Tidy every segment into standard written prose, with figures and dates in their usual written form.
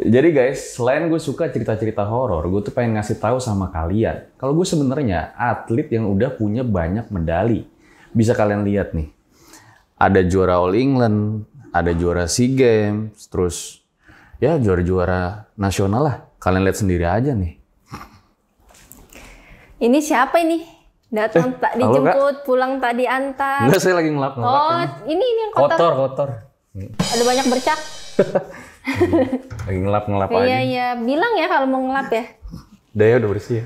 Jadi guys, selain gue suka cerita-cerita horor, gue tuh pengen ngasih tahu sama kalian kalau gue sebenarnya atlet yang udah punya banyak medali. Bisa kalian lihat nih, ada juara All England, ada juara SEA Games, terus ya juara-juara nasional lah. Kalian lihat sendiri aja nih. Ini siapa ini? Datang tak dijemput, pulang tak diantar. Enggak, saya lagi ngelap. Oh, ini yang kotor. Kotor. Ada banyak bercak. Lagi ngelap aja. Iya, bilang ya kalau mau ngelap ya. Udah bersih ya.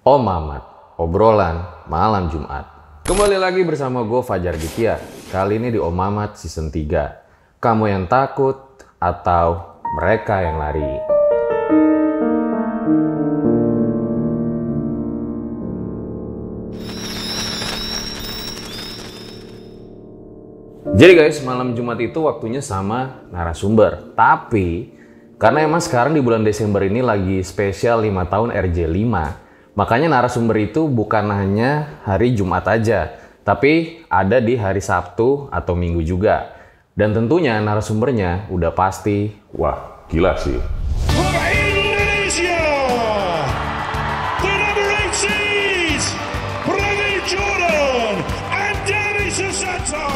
Om Mamat, obrolan malam Jumat. Kembali lagi bersama gue Fajar Ditya. Kali ini di Om Mamat season 3. Kamu yang takut atau mereka yang lari? Jadi guys, malam Jumat itu waktunya sama narasumber. Tapi, karena emang sekarang di bulan Desember ini lagi spesial 5 tahun RJ5, makanya narasumber itu bukan hanya hari Jumat aja, tapi ada di hari Sabtu atau Minggu juga. Dan tentunya narasumbernya udah pasti, wah gila sih. Indonesia, the number 8 seeds, Pradeep Jordan and Danny Susanto.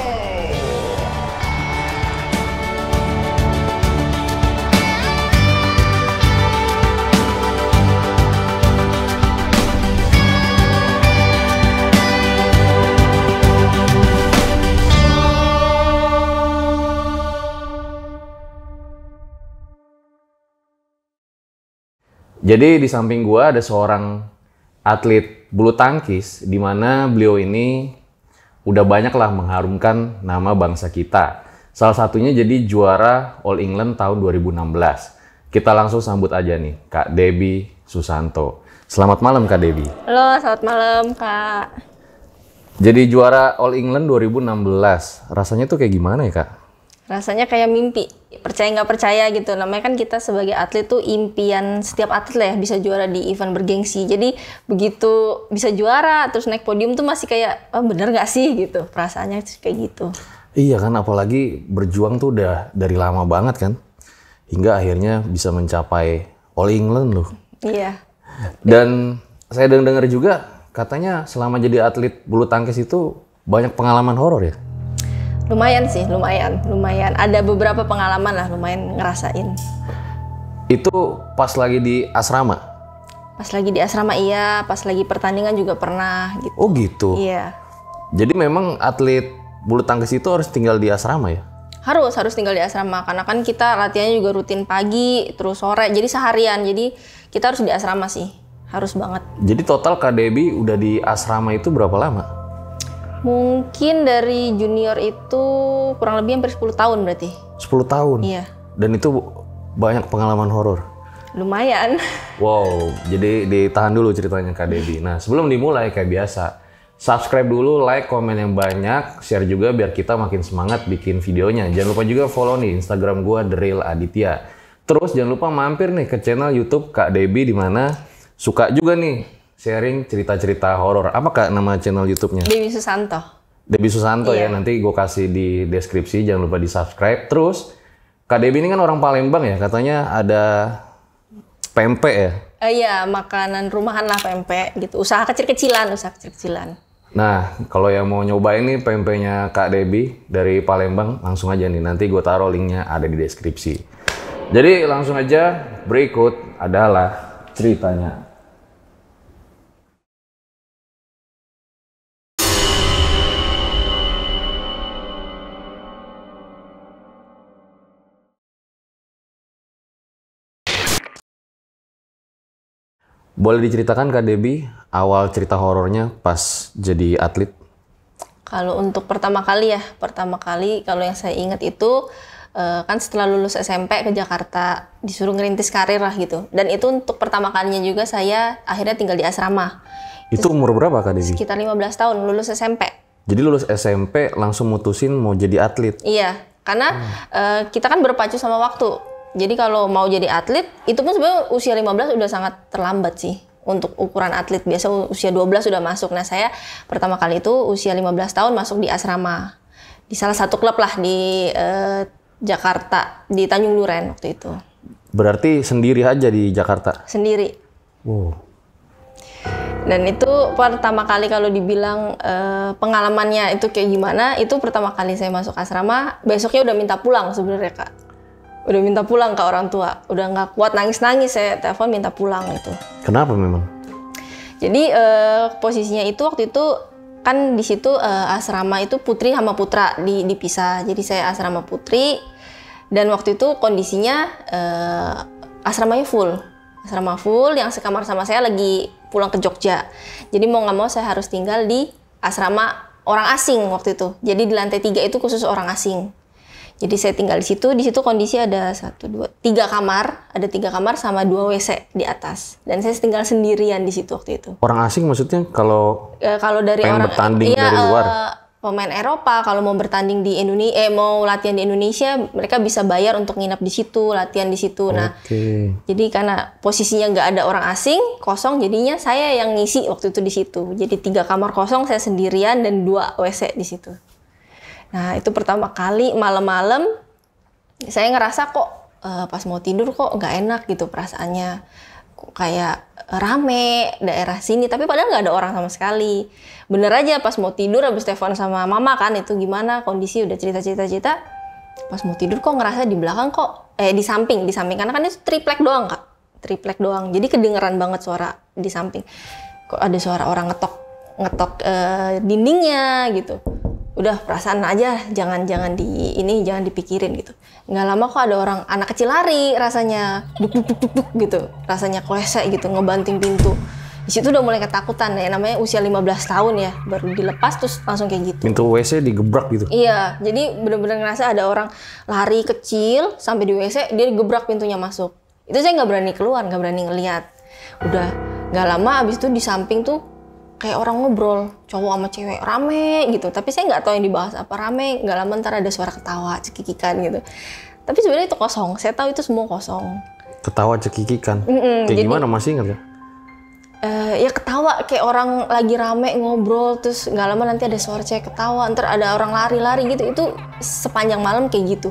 Jadi di samping gua ada seorang atlet bulu tangkis, di mana beliau ini udah banyak lah mengharumkan nama bangsa kita. Salah satunya jadi juara All England tahun 2016. Kita langsung sambut aja nih, Kak Debbie Susanto. Selamat malam Kak Debbie. Halo, selamat malam Kak. Jadi juara All England 2016, rasanya tuh kayak gimana ya Kak? Rasanya kayak mimpi, percaya nggak percaya gitu. Namanya kan kita sebagai atlet tuh impian setiap atlet lah ya, bisa juara di event bergengsi. Jadi begitu bisa juara, terus naik podium tuh masih kayak, oh, bener nggak sih gitu. Perasaannya kayak gitu. Iya kan, apalagi berjuang tuh udah dari lama banget kan. Hingga akhirnya bisa mencapai All England loh. Iya. Dan saya dengar juga katanya selama jadi atlet bulu tangkis itu banyak pengalaman horor ya? Lumayan sih, lumayan. Ada beberapa pengalaman lah, lumayan ngerasain. Itu pas lagi di asrama? Pas lagi di asrama iya, pas lagi pertandingan juga pernah gitu. Oh gitu? Iya. Jadi memang atlet bulu tangkis itu harus tinggal di asrama ya? Harus tinggal di asrama, karena kan kita latihannya juga rutin pagi, terus sore, jadi seharian. Jadi kita harus di asrama sih, harus banget. Jadi total Kak Debbie udah di asrama itu berapa lama? Mungkin dari junior itu kurang lebih hampir 10 tahun berarti. 10 tahun? Iya. Dan itu banyak pengalaman horor? Lumayan. Wow, jadi ditahan dulu ceritanya Kak Debbie. Nah, sebelum dimulai kayak biasa, subscribe dulu, like, komen yang banyak, share juga biar kita makin semangat bikin videonya. Jangan lupa juga follow nih Instagram gua The Real Aditya. Terus jangan lupa mampir nih ke channel YouTube Kak Debbie, di mana suka juga nih sharing cerita-cerita horor. Apa Kak nama channel YouTube-nya? Debbie Susanto. Debbie Susanto Iya. ya, nanti gue kasih di deskripsi, jangan lupa di subscribe. Terus Kak Debbie ini kan orang Palembang ya, katanya ada pempek ya? Iya, makanan rumahan lah pempek gitu. Usaha kecil-kecilan. Nah, kalau yang mau nyobain nih pempeknya Kak Debbie dari Palembang, langsung aja nih. Nanti gue taruh linknya ada di deskripsi. Jadi langsung aja, berikut adalah ceritanya. Boleh diceritakan Kak Debbie awal cerita horornya pas jadi atlet? Kalau untuk pertama kali kalau yang saya ingat itu kan setelah lulus SMP ke Jakarta disuruh ngerintis karir lah gitu. Dan itu untuk pertama kalinya juga saya akhirnya tinggal di asrama. Itu umur berapa Kak Debbie? Sekitar 15 tahun, lulus SMP. Jadi lulus SMP langsung mutusin mau jadi atlet? Iya, karena kita kan berpacu sama waktu. Jadi kalau mau jadi atlet, itu pun sebenarnya usia 15 udah sangat terlambat sih. untuk ukuran atlet. Biasa usia 12 sudah masuk. Nah saya pertama kali itu usia 15 tahun masuk di asrama. Di salah satu klub lah di Jakarta, di Tanjung Duren waktu itu. Berarti sendiri aja di Jakarta? Sendiri. Wow. Dan itu pertama kali kalau dibilang pengalamannya itu kayak gimana, itu pertama kali saya masuk asrama, besoknya udah minta pulang sebenarnya Kak. Udah minta pulang ke orang tua, udah nggak kuat nangis-nangis, saya telepon minta pulang itu. Kenapa memang? Jadi posisinya itu waktu itu kan di situ asrama itu putri sama putra dipisah. Jadi saya asrama putri dan waktu itu kondisinya asramanya full. Asrama full, yang sekamar sama saya lagi pulang ke Jogja. Jadi mau nggak mau saya harus tinggal di asrama orang asing waktu itu. Jadi di lantai 3 itu khusus orang asing. Jadi saya tinggal di situ. Di situ kondisi ada 1, 2, 3 kamar. Ada 3 kamar sama 2 WC di atas. Dan saya tinggal sendirian di situ waktu itu. Orang asing maksudnya kalau dari pengen orang bertanding dari luar? Pemain Eropa kalau mau bertanding di Indonesia, mau latihan di Indonesia, mereka bisa bayar untuk nginap di situ, latihan di situ. Nah, jadi karena posisinya nggak ada orang asing, kosong, jadinya saya yang ngisi waktu itu di situ. Jadi 3 kamar kosong, saya sendirian dan 2 WC di situ. Nah, itu pertama kali malam-malam saya ngerasa kok pas mau tidur kok nggak enak gitu perasaannya. Kok kayak rame daerah sini, tapi padahal nggak ada orang sama sekali. Bener aja pas mau tidur habis telepon sama mama kan, itu gimana kondisi, udah cerita. Pas mau tidur kok ngerasa di belakang kok, di samping karena kan itu triplek doang Kak. Triplek doang, jadi kedengeran banget suara di samping. Kok ada suara orang ngetok dindingnya gitu. Udah perasaan aja, jangan dipikirin gitu. Nggak lama kok ada orang, anak kecil lari rasanya, duk gitu, rasanya klesek gitu, ngebanting pintu. Di situ udah mulai ketakutan ya, namanya usia 15 tahun ya, baru dilepas terus langsung kayak gitu. Pintu WC digebrak gitu? Iya, jadi bener-bener ngerasa ada orang lari kecil sampai di WC, dia gebrak pintunya masuk. Itu saya nggak berani keluar, nggak berani ngeliat. Udah nggak lama abis itu di samping tuh kayak orang ngobrol, cowok sama cewek, rame gitu. Tapi saya nggak tahu yang dibahas apa, rame. Nggak lama ntar ada suara ketawa, cekikikan gitu. Tapi sebenarnya itu kosong, saya tahu itu semua kosong. Ketawa cekikikan? Kayak jadi, gimana, masih ingat ya? Ya ketawa, kayak orang lagi rame ngobrol, terus nggak lama nanti ada suara cewek ketawa, ntar ada orang lari-lari gitu. Itu sepanjang malam kayak gitu.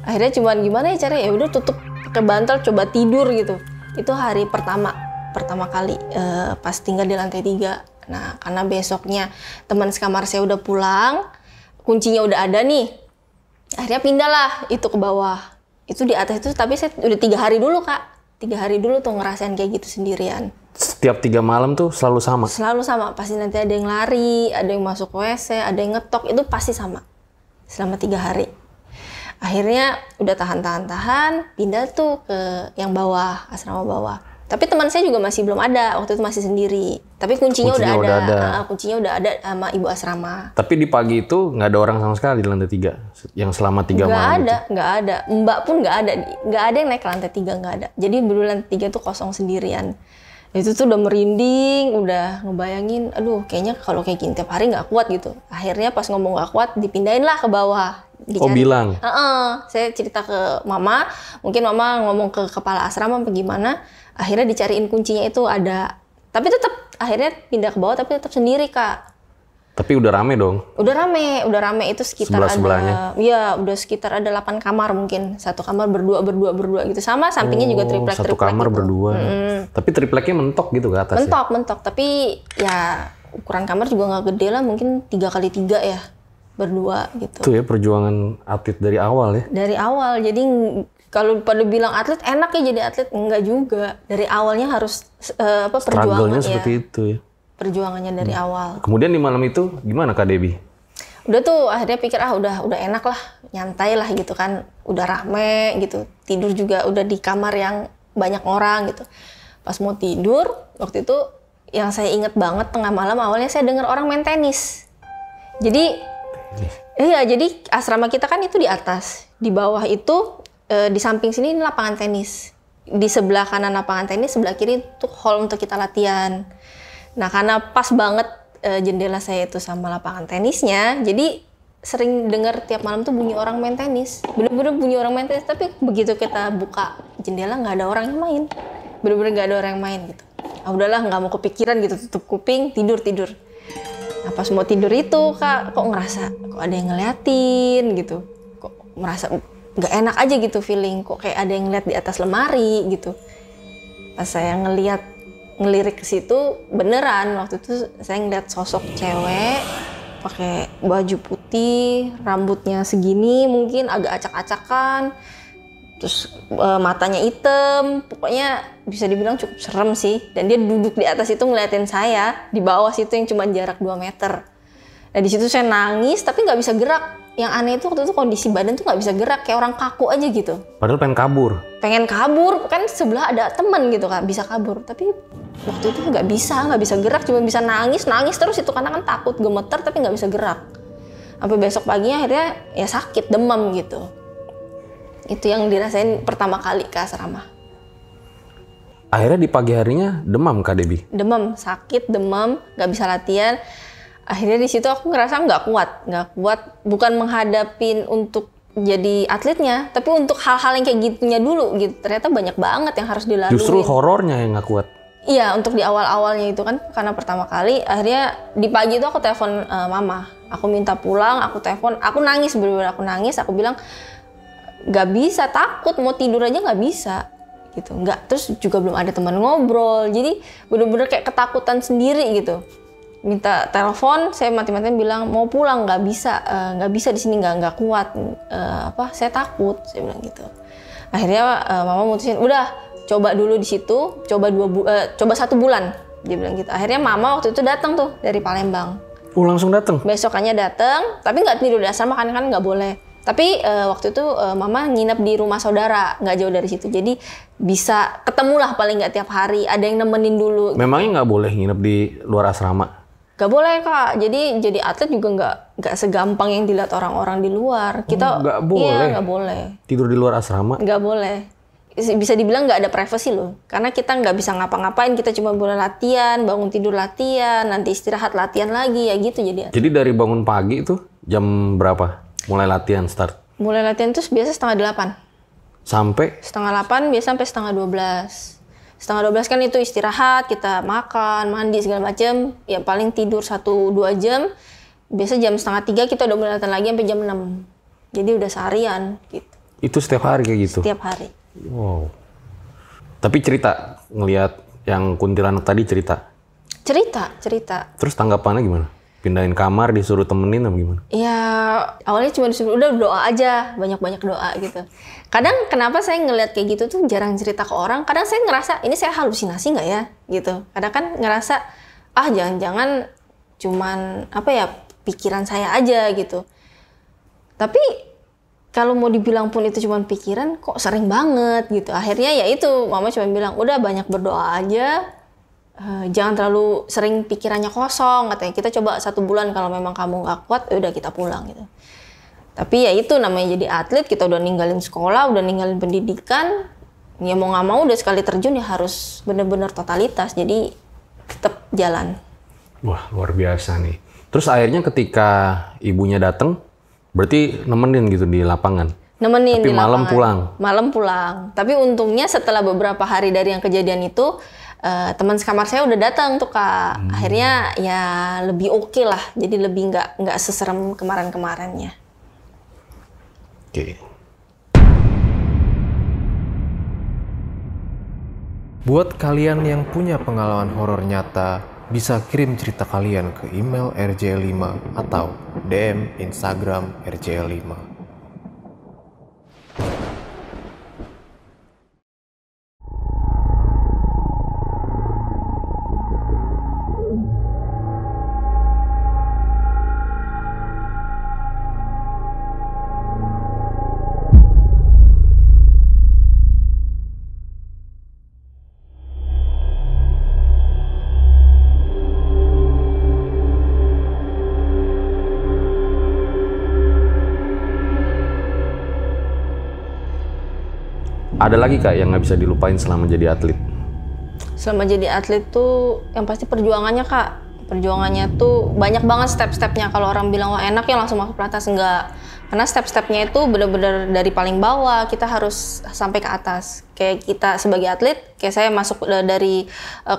Akhirnya cuman gimana ya caranya, ya udah tutup ke bantal, coba tidur gitu. Itu hari pertama kali pas tinggal di lantai 3. Nah, karena besoknya teman sekamar saya udah pulang, kuncinya udah ada nih. Akhirnya pindahlah itu ke bawah. Itu di atas itu, tapi saya udah 3 hari dulu Kak. 3 hari dulu tuh ngerasain kayak gitu sendirian. Setiap 3 malam tuh selalu sama? Selalu sama, pasti nanti ada yang lari, ada yang masuk WC, ada yang ngetok, itu pasti sama. Selama 3 hari. Akhirnya udah tahan, pindah tuh ke yang bawah, asrama bawah. Tapi teman saya juga masih belum ada, waktu itu masih sendiri. Tapi kuncinya udah ada. Kuncinya udah ada sama ibu asrama. Tapi di pagi itu nggak ada orang sama sekali di lantai 3? Yang selama 3 malam itu? Nggak ada. Mbak pun nggak ada. Nggak ada yang naik ke lantai 3, nggak ada. Jadi bener lantai 3 tuh kosong sendirian. Itu tuh udah merinding, udah ngebayangin, aduh kayaknya kalau kayak gini tiap hari nggak kuat gitu. Akhirnya pas ngomong nggak kuat, dipindahin lah ke bawah. Oh bilang? Saya cerita ke mama, mungkin mama ngomong ke kepala asrama apa gimana. Akhirnya dicariin kuncinya itu ada. Tapi tetap akhirnya pindah ke bawah, tapi tetap sendiri Kak. Tapi udah rame dong? Udah rame itu sekitar ada, iya udah sekitar ada 8 kamar mungkin. Satu kamar berdua gitu. Sama sampingnya juga triplek. Satu kamar gitu. Berdua. Tapi tripleknya mentok gitu ke atas? Mentok. Tapi ya ukuran kamar juga nggak gede lah, mungkin 3x3 ya. Berdua gitu. Itu ya perjuangan atlet dari awal ya? Dari awal, jadi kalau pada bilang atlet enak ya jadi atlet, enggak juga. Dari awalnya harus perjuangannya seperti itu ya? Perjuangannya dari awal. Kemudian di malam itu gimana Kak Debbie? Udah tuh akhirnya pikir udah enak lah, nyantai lah gitu kan, udah rame gitu, tidur juga udah di kamar yang banyak orang gitu. Pas mau tidur waktu itu yang saya inget banget tengah malam awalnya saya dengar orang main tenis. Jadi jadi asrama kita kan itu di atas, di bawah itu di samping sini lapangan tenis, di sebelah kanan lapangan tenis, sebelah kiri itu hall untuk kita latihan. Nah karena pas banget jendela saya itu sama lapangan tenisnya, jadi sering dengar tiap malam tuh bunyi orang main tenis. Bener-bener bunyi orang main tenis, tapi begitu kita buka jendela nggak ada orang yang main. Bener-bener nggak ada orang yang main gitu. udahlah nggak mau kepikiran gitu, tutup kuping, tidur. Nah, pas mau tidur itu Kak, kok ngerasa kok ada yang ngeliatin gitu, kok merasa nggak enak aja gitu feeling, kok kayak ada yang ngeliat di atas lemari gitu. Pas saya ngelirik ke situ, beneran waktu itu saya ngeliat sosok cewek pakai baju putih, rambutnya segini mungkin agak acak-acakan, terus matanya hitam, pokoknya bisa dibilang cukup serem sih. Dan dia duduk di atas itu ngeliatin saya, di bawah situ yang cuma jarak 2 meter. Nah di situ saya nangis tapi nggak bisa gerak. Yang aneh itu waktu itu kondisi badan tuh nggak bisa gerak, kayak orang kaku aja gitu. Padahal pengen kabur. Pengen kabur, kan sebelah ada teman gitu Kak, bisa kabur. Tapi waktu itu nggak bisa gerak, cuma bisa nangis terus itu karena kan takut, gemeter tapi nggak bisa gerak. Sampai besok paginya akhirnya ya sakit, demam gitu. Itu yang dirasain pertama kali ke asrama. Akhirnya di pagi harinya demam Kak Debbie? Demam, sakit, demam, nggak bisa latihan. Akhirnya di situ aku ngerasa nggak kuat. Bukan menghadapin untuk jadi atletnya, tapi untuk hal-hal yang kayak gitunya dulu gitu. Ternyata banyak banget yang harus dilalui. Justru horornya yang nggak kuat? Iya, untuk di awal-awalnya itu kan, karena pertama kali, akhirnya di pagi itu aku telepon mama. Aku minta pulang, aku telepon, aku nangis, bener-bener aku nangis, aku bilang, nggak bisa, takut, mau tidur aja nggak bisa gitu. Nggak, terus juga belum ada teman ngobrol, jadi bener-bener kayak ketakutan sendiri gitu. Minta telepon, saya mati-matian bilang mau pulang, nggak bisa di sini, nggak kuat, saya takut, saya bilang gitu. Akhirnya mama mutusin, udah coba dulu di situ, coba 1 bulan, dia bilang gitu. Akhirnya mama waktu itu datang tuh dari Palembang. Oh langsung datang? Besokannya datang, tapi nggak tidur di asrama kan nggak boleh. Tapi waktu itu mama nginep di rumah saudara, nggak jauh dari situ. Jadi bisa ketemulah paling nggak tiap hari, ada yang nemenin dulu. Memangnya nggak boleh nginep di luar asrama? Gak boleh Kak, jadi atlet juga nggak segampang yang dilihat orang-orang di luar. Kita nggak boleh? Iya nggak boleh. Tidur di luar asrama? Nggak boleh. Bisa dibilang nggak ada privasi loh. Karena kita nggak bisa ngapa-ngapain, kita cuma boleh latihan, bangun tidur latihan, nanti istirahat latihan lagi, ya gitu jadi. Jadi dari bangun pagi itu jam berapa? Mulai latihan start? Mulai latihan tuh biasa 7:30. Sampai? 7:30, biasa sampai 11:30. 11:30 kan itu istirahat, kita makan, mandi segala macam. Ya paling tidur 1-2 jam. Biasa jam 2:30 kita udah mulai latihan lagi sampai jam 6. Jadi udah seharian gitu. Itu setiap hari kayak gitu? Setiap hari. Wow. Tapi cerita, ngelihat yang kuntilanak tadi cerita? Cerita. Terus tanggapannya gimana? Pindahin kamar, disuruh temenin apa gimana? Ya awalnya cuma disuruh udah doa aja, banyak-banyak doa gitu. Kadang kenapa saya ngelihat kayak gitu tuh jarang cerita ke orang. Kadang saya ngerasa ini saya halusinasi nggak ya gitu. Kadang kan ngerasa jangan-jangan cuman pikiran saya aja gitu. Tapi kalau mau dibilang pun itu cuma pikiran, kok sering banget gitu. Akhirnya ya itu mama cuma bilang udah banyak berdoa aja. Jangan terlalu sering pikirannya kosong, katanya. Kita coba 1 bulan, kalau memang kamu nggak kuat, udah kita pulang gitu. Tapi ya itu namanya jadi atlet, kita udah ninggalin sekolah, udah ninggalin pendidikan, ya mau nggak mau udah sekali terjun ya harus bener-bener totalitas, jadi tetap jalan. Wah luar biasa nih. Terus akhirnya ketika ibunya datang, berarti nemenin gitu di lapangan? Nemenin tapi di lapangan. Malam pulang. Tapi untungnya setelah beberapa hari dari yang kejadian itu, teman sekamar saya udah datang tuh Kak. Akhirnya ya lebih oke lah. Jadi lebih nggak seserem kemarin-kemarinnya. Oke. Buat kalian yang punya pengalaman horor nyata, bisa kirim cerita kalian ke email RJ5 atau DM Instagram RJ5. Ada lagi Kak yang nggak bisa dilupain selama jadi atlet? Selama jadi atlet tuh yang pasti perjuangannya Kak. Perjuangannya tuh banyak banget step-stepnya. Kalau orang bilang wah enak ya langsung masuk pelatnas, enggak. Karena step-stepnya itu benar-benar dari paling bawah kita harus sampai ke atas. Kayak kita sebagai atlet, kayak saya masuk dari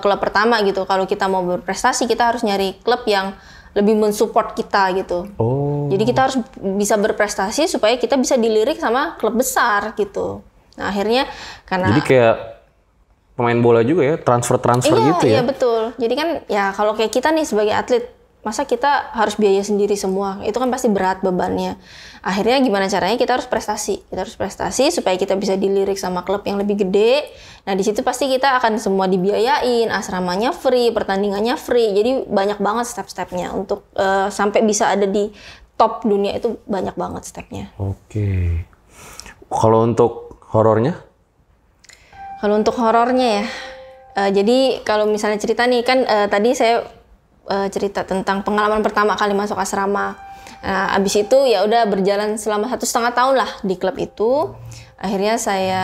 klub pertama gitu. Kalau kita mau berprestasi, kita harus nyari klub yang lebih mensupport kita gitu. Oh. Jadi kita harus bisa berprestasi supaya kita bisa dilirik sama klub besar gitu. Nah akhirnya karena Jadi kayak pemain bola juga ya, transfer gitu ya? Iya betul. Jadi kan ya kalau kayak kita nih sebagai atlet, masa kita harus biaya sendiri semua? Itu kan pasti berat bebannya. Akhirnya gimana caranya kita harus prestasi. Kita harus prestasi supaya kita bisa dilirik sama klub yang lebih gede. Nah di situ pasti kita akan semua dibiayain, asramanya free, pertandingannya free. Jadi banyak banget step-stepnya untuk sampai bisa ada di top dunia itu banyak banget stepnya. Oke. Kalau untuk horornya? Kalau untuk horornya ya, jadi kalau misalnya cerita nih kan tadi saya cerita tentang pengalaman pertama kali masuk asrama. Nah, abis itu ya udah berjalan selama 1,5 tahun lah di klub itu. Akhirnya saya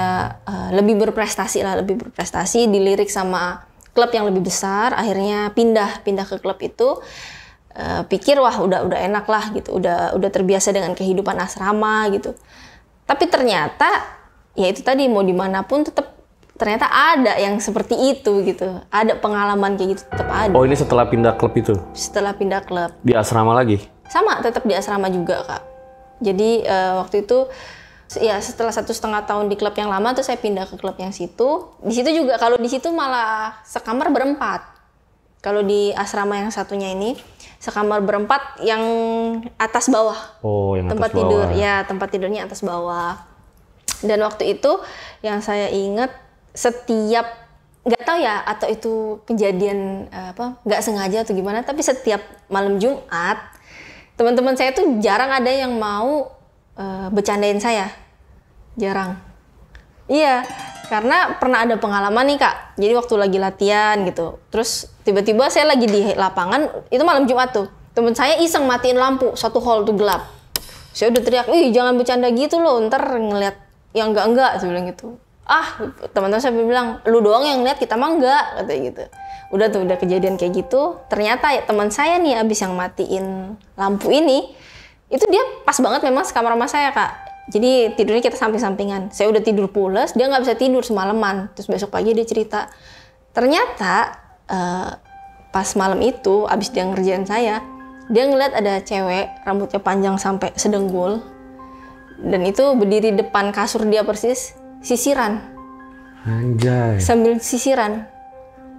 lebih berprestasi, dilirik sama klub yang lebih besar. Akhirnya pindah ke klub itu. Pikir wah udah enak lah gitu, udah terbiasa dengan kehidupan asrama gitu. Tapi ternyata ya itu tadi mau dimanapun ternyata ada yang seperti itu gitu. Ada pengalaman kayak gitu tetap ada. Oh ini setelah pindah klub itu? Setelah pindah klub. Di asrama lagi? Sama, tetap di asrama juga Kak. Jadi waktu itu ya setelah 1,5 tahun di klub yang lama tuh saya pindah ke klub yang situ. Di situ juga kalau di situ malah sekamar berempat. Kalau di asrama yang satunya ini sekamar berempat yang atas bawah. Oh yang tempat atas bawah. tidur ya, tempat tidurnya atas bawah. Dan waktu itu yang saya ingat setiap nggak tahu ya atau itu kejadian nggak sengaja atau gimana, tapi setiap malam Jumat teman-teman saya tuh jarang ada yang mau bercandain saya, jarang. Iya, karena pernah ada pengalaman nih Kak. Jadi waktu lagi latihan gitu, terus tiba-tiba saya lagi di lapangan itu malam Jumat tuh, teman saya iseng matiin lampu, satu hall tuh gelap. Saya udah teriak, "Ih jangan bercanda gitu loh, ntar ngeliat yang enggak," saya bilang gitu. Teman-teman saya bilang, "Lu doang yang lihat, kita mah enggak," katanya gitu. Udah kejadian kayak gitu. Ternyata ya, teman saya nih abis yang matiin lampu ini, itu dia pas banget memang sekamar sama saya Kak. Jadi tidurnya kita samping-sampingan. Saya udah tidur pules, dia nggak bisa tidur semalaman. Terus besok pagi dia cerita, ternyata pas malam itu abis dia ngerjain saya, dia ngeliat ada cewek rambutnya panjang sampai sedengkul, dan itu berdiri depan kasur dia persis, sisiran. Anjay. Sambil sisiran.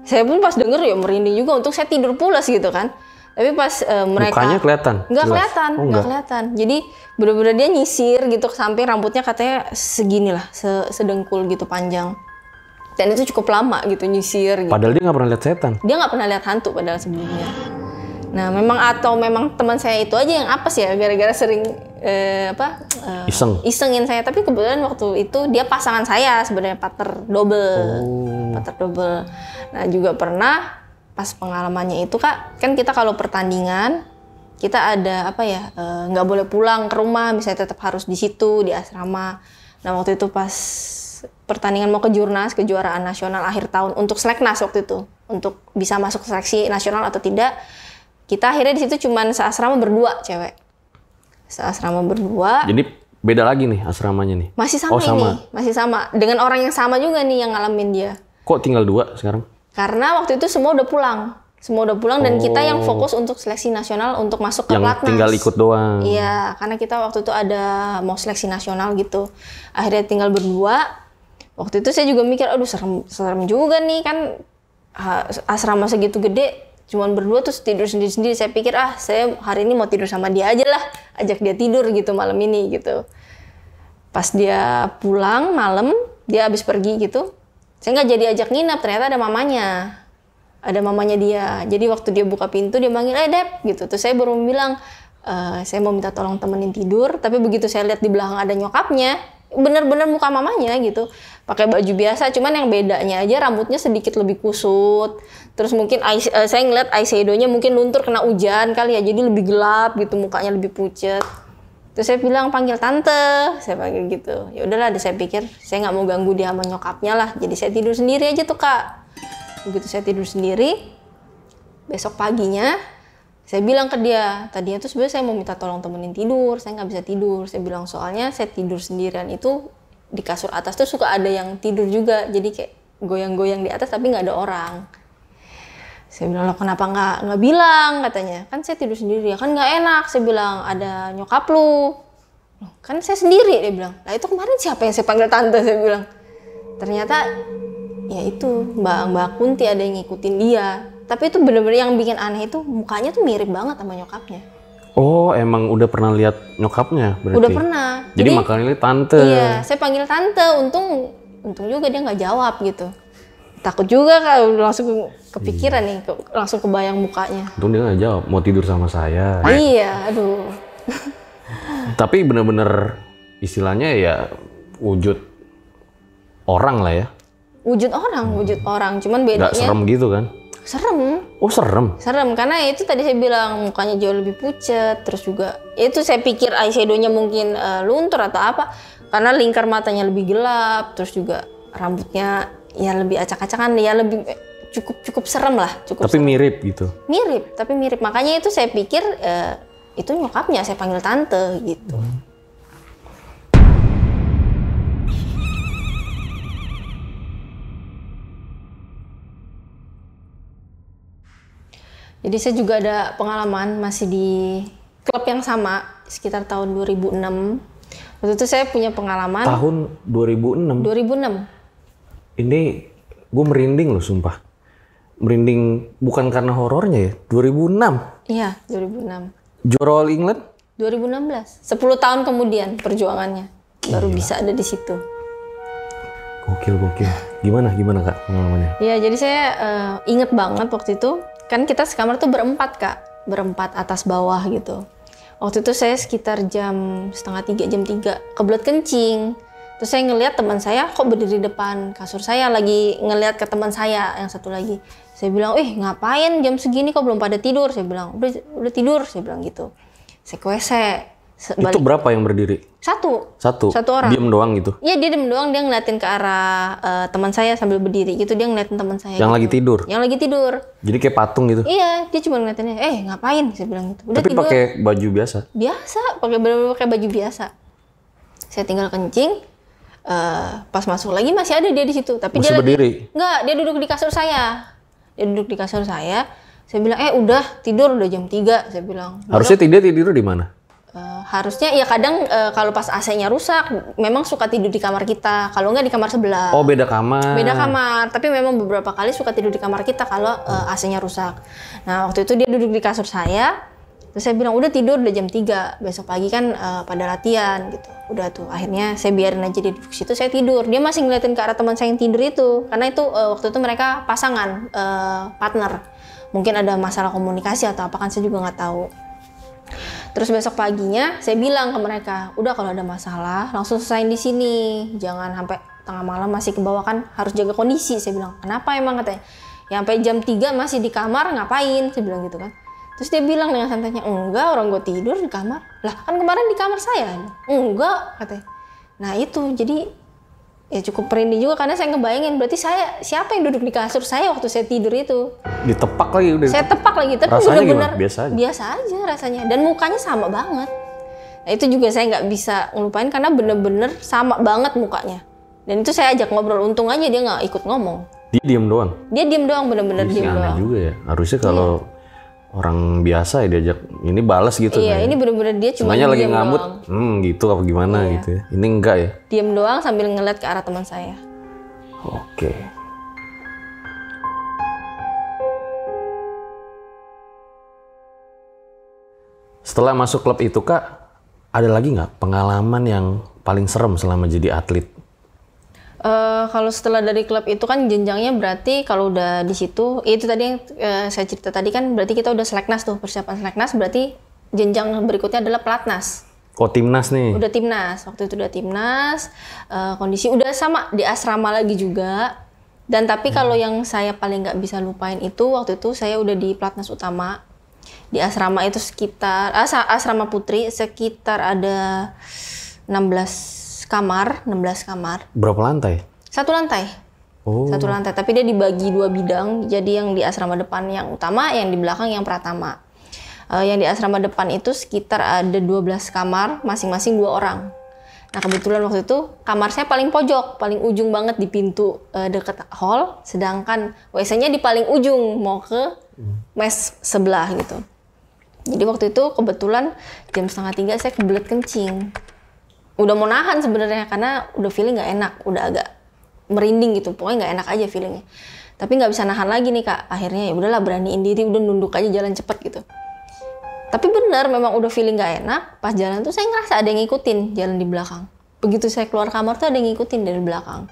Saya pun pas denger ya merinding juga, untuk saya tidur pulas gitu kan. Tapi pas mereka... Mukanya kelihatan? Nggak kelihatan, nggak kelihatan. Jadi bener-bener dia nyisir gitu ke samping, rambutnya katanya segini lah, sedengkul gitu panjang. Dan itu cukup lama gitu nyisir gitu. Padahal dia nggak pernah lihat setan? Dia nggak pernah lihat hantu padahal sebelumnya. Nah memang teman saya itu aja yang apes ya, gara-gara sering isengin saya. Tapi kebetulan waktu itu dia pasangan saya sebenarnya, partner double. Nah juga pernah pas pengalamannya itu Kak, kan kita kalau pertandingan kita ada nggak boleh pulang ke rumah, misalnya tetap harus di situ di asrama. Nah waktu itu pas pertandingan mau ke Jurnas, kejuaraan nasional akhir tahun untuk seleknas waktu itu, untuk bisa masuk seleksi nasional atau tidak, kita akhirnya di situ cuman seasrama berdua cewek. Seasrama berdua. Jadi beda lagi nih asramanya nih? Masih sama ini, masih sama. Dengan orang yang sama juga nih yang ngalamin dia. Kok tinggal 2 sekarang? Karena waktu itu semua udah pulang. Dan kita yang fokus untuk seleksi nasional untuk masuk ke Platnas. Yang tinggal ikut doang? Iya, karena kita waktu itu ada mau seleksi nasional gitu. Akhirnya tinggal berdua. Waktu itu saya juga mikir, aduh serem juga nih kan, asrama segitu gede, cuman berdua terus tidur sendiri-sendiri. Saya pikir saya hari ini mau tidur sama dia aja lah, ajak dia tidur gitu malam ini gitu. Pas dia pulang malam, dia habis pergi gitu, saya nggak jadi ajak nginep, ternyata ada mamanya dia. Jadi waktu dia buka pintu dia manggil, Dep gitu. Terus saya baru bilang, saya mau minta tolong temenin tidur. Tapi begitu saya lihat di belakang ada nyokapnya, bener-bener muka mamanya gitu, pakai baju biasa, cuman yang bedanya aja rambutnya sedikit lebih kusut. Terus mungkin saya ngeliat eyeshadownya mungkin luntur kena hujan kali ya, jadi lebih gelap gitu, mukanya lebih pucet. Terus saya bilang, panggil tante, saya panggil gitu. Ya udahlah, saya pikir saya nggak mau ganggu dia sama nyokapnya lah, jadi saya tidur sendiri aja tuh Kak. Begitu saya tidur sendiri, besok paginya Saya bilang ke dia, tadinya tuh sebenarnya saya mau minta tolong temenin tidur, saya nggak bisa tidur. Saya bilang soalnya saya tidur sendirian itu di kasur atas tuh suka ada yang tidur juga, jadi kayak goyang-goyang di atas tapi nggak ada orang. Saya bilang, lo kenapa nggak bilang, katanya, kan saya tidur sendiri, ya kan nggak enak. Saya bilang, ada nyokap lu. Loh, kan saya sendiri, dia bilang. Lah itu kemarin siapa yang saya panggil tante, saya bilang. Ternyata ya itu Mbak Kunti ada yang ngikutin dia. Tapi itu bener-bener yang bikin aneh itu mukanya tuh mirip banget sama nyokapnya. Oh, emang udah pernah lihat nyokapnya berarti? Udah pernah. Jadi makanya tante. Iya, saya panggil tante. Untung juga dia nggak jawab gitu. Takut juga kalau langsung kepikiran nih, langsung kebayang mukanya. Untung dia nggak jawab, mau tidur sama saya. Iya, aduh. Tapi bener-bener istilahnya ya wujud orang lah ya. Wujud orang. Cuman bedanya. Nggak serem gitu kan? Serem. Oh serem? Serem, karena itu tadi saya bilang mukanya jauh lebih pucat, terus juga itu saya pikir eyeshadow-nya mungkin luntur atau apa, karena lingkar matanya lebih gelap, terus juga rambutnya ya lebih acak-acakan, ya lebih cukup serem lah. Tapi serem. mirip gitu? Mirip, makanya itu saya pikir itu nyokapnya, saya panggil tante gitu. Jadi saya juga ada pengalaman masih di klub yang sama sekitar tahun 2006. Waktu itu saya punya pengalaman. Tahun 2006? 2006. Ini gue merinding loh sumpah. Merinding bukan karena horornya ya? 2006? Iya, 2006. Juara All England? 2016. 10 tahun kemudian perjuangannya. Baru bisa ada di situ. Gokil. Gimana Kak pengalamannya? Iya, jadi saya inget banget waktu itu. Kan kita sekamar tuh berempat Kak, berempat atas bawah gitu. Waktu itu saya sekitar jam 2:30, jam 3, kebelet kencing. Terus saya ngelihat teman saya kok berdiri depan kasur saya, lagi ngelihat ke teman saya yang satu lagi. Saya bilang, ngapain jam segini kok belum pada tidur? Saya bilang, udah tidur, saya bilang gitu. Saya ke WC. Itu berapa yang berdiri? Satu orang. Diem doang gitu? Iya, dia diem doang, dia ngeliatin ke arah teman saya sambil berdiri gitu, dia ngeliatin teman saya. Yang gitu. lagi tidur? Yang lagi tidur. Jadi kayak patung gitu? Iya, dia cuma ngeliatinnya, ngapain? Saya bilang gitu. Udah tapi tidur. Pakai baju biasa? Biasa, pakai baju biasa. Saya tinggal kencing, pas masuk lagi masih ada dia di situ. Tapi masih dia berdiri? Enggak, dia duduk di kasur saya. Saya bilang, udah tidur, udah jam 3, saya bilang. Harusnya tidur di mana? Harusnya ya kadang kalau pas AC-nya rusak memang suka tidur di kamar kita, kalau nggak di kamar sebelah. Oh, beda kamar, tapi memang beberapa kali suka tidur di kamar kita kalau AC-nya rusak. Nah waktu itu dia duduk di kasur saya, terus saya bilang udah tidur, udah jam 3, besok pagi kan pada latihan gitu. Udah tuh akhirnya saya biarin aja dia duduk situ, saya tidur. Dia masih ngeliatin ke arah teman saya yang tidur itu, karena itu waktu itu mereka pasangan, partner, mungkin ada masalah komunikasi atau apa kan saya juga nggak tahu. Terus besok paginya saya bilang ke mereka, udah kalau ada masalah langsung selesain di sini, jangan sampai tengah malam masih ke bawah, kan harus jaga kondisi. Saya bilang, kenapa emang, katanya, ya sampai jam 3 masih di kamar ngapain, saya bilang gitu kan. Terus dia bilang dengan santainya, enggak, orang gue tidur di kamar. Lah kan kemarin di kamar saya. Enggak, katanya. Nah itu jadi ya cukup merinding juga, karena saya ngebayangin berarti siapa yang duduk di kasur saya waktu saya tidur itu. Ditepak lagi udah. Saya tepak lagi, tapi rasanya benar-benar biasa aja rasanya, dan mukanya sama banget. Nah itu juga saya nggak bisa ngelupain karena bener-bener sama banget mukanya. Dan itu saya ajak ngobrol, untung aja dia nggak ikut ngomong. Dia diem doang? Dia diem doang, bener-bener diem doang. Aneh juga ya, harusnya kalau orang biasa ya diajak ini balas gitu. Iya, ini bener-bener dia cuma semuanya lagi diem ngamut, doang. Gitu apa gimana gitu ya. Ini enggak ya? Diem doang sambil ngeliat ke arah teman saya. Oke. Setelah masuk klub itu Kak, ada lagi nggak pengalaman yang paling serem selama jadi atlet? Kalau setelah dari klub itu kan jenjangnya berarti kalau udah di situ, itu tadi yang saya cerita tadi kan berarti kita udah seleknas tuh, persiapan seleknas, berarti jenjang berikutnya adalah pelatnas. Oh, timnas nih? Udah timnas, waktu itu udah timnas, kondisi udah sama di asrama lagi juga. Dan tapi kalau yang saya paling nggak bisa lupain itu waktu itu saya udah di pelatnas utama. Di asrama itu sekitar, asrama putri sekitar ada 16 kamar. Berapa lantai? Satu lantai. Oh. Satu lantai, tapi dia dibagi 2 bidang. Jadi yang di asrama depan yang utama, yang di belakang yang pratama. Yang di asrama depan itu sekitar ada 12 kamar, masing-masing 2 orang. Nah kebetulan waktu itu kamar saya paling pojok, paling ujung banget di pintu deket hall, sedangkan WC-nya di paling ujung mau ke mes sebelah gitu. Jadi waktu itu kebetulan jam 2:30 saya kebelet kencing. Udah mau nahan sebenarnya karena udah feeling nggak enak, udah agak merinding gitu, pokoknya nggak enak aja feelingnya. Tapi nggak bisa nahan lagi nih Kak, akhirnya ya udahlah beraniin diri, udah nunduk aja jalan cepet gitu. Tapi benar memang udah feeling nggak enak, pas jalan tuh saya ngerasa ada yang ngikutin jalan di belakang. Begitu saya keluar kamar tuh ada yang ngikutin dari belakang.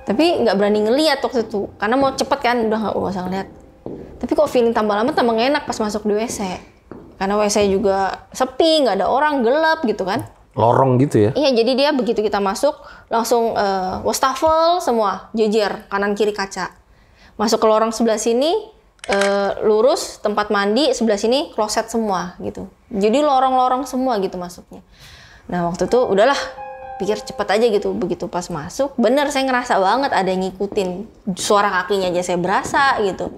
Tapi nggak berani ngeliat waktu itu, karena mau cepet kan, udah nggak usah ngeliat. Tapi kok feeling tambah lama tambah nggak enak pas masuk di WC. Karena WC juga sepi, nggak ada orang, gelap gitu kan. Lorong gitu ya? Iya, jadi dia begitu kita masuk langsung wastafel semua, jejer kanan kiri kaca. Masuk ke lorong sebelah sini lurus tempat mandi, sebelah sini kloset semua gitu. Jadi lorong-lorong semua gitu masuknya. Nah waktu itu udahlah pikir cepet aja gitu. Begitu pas masuk, bener saya ngerasa banget ada yang ngikutin. Suara kakinya aja saya berasa gitu.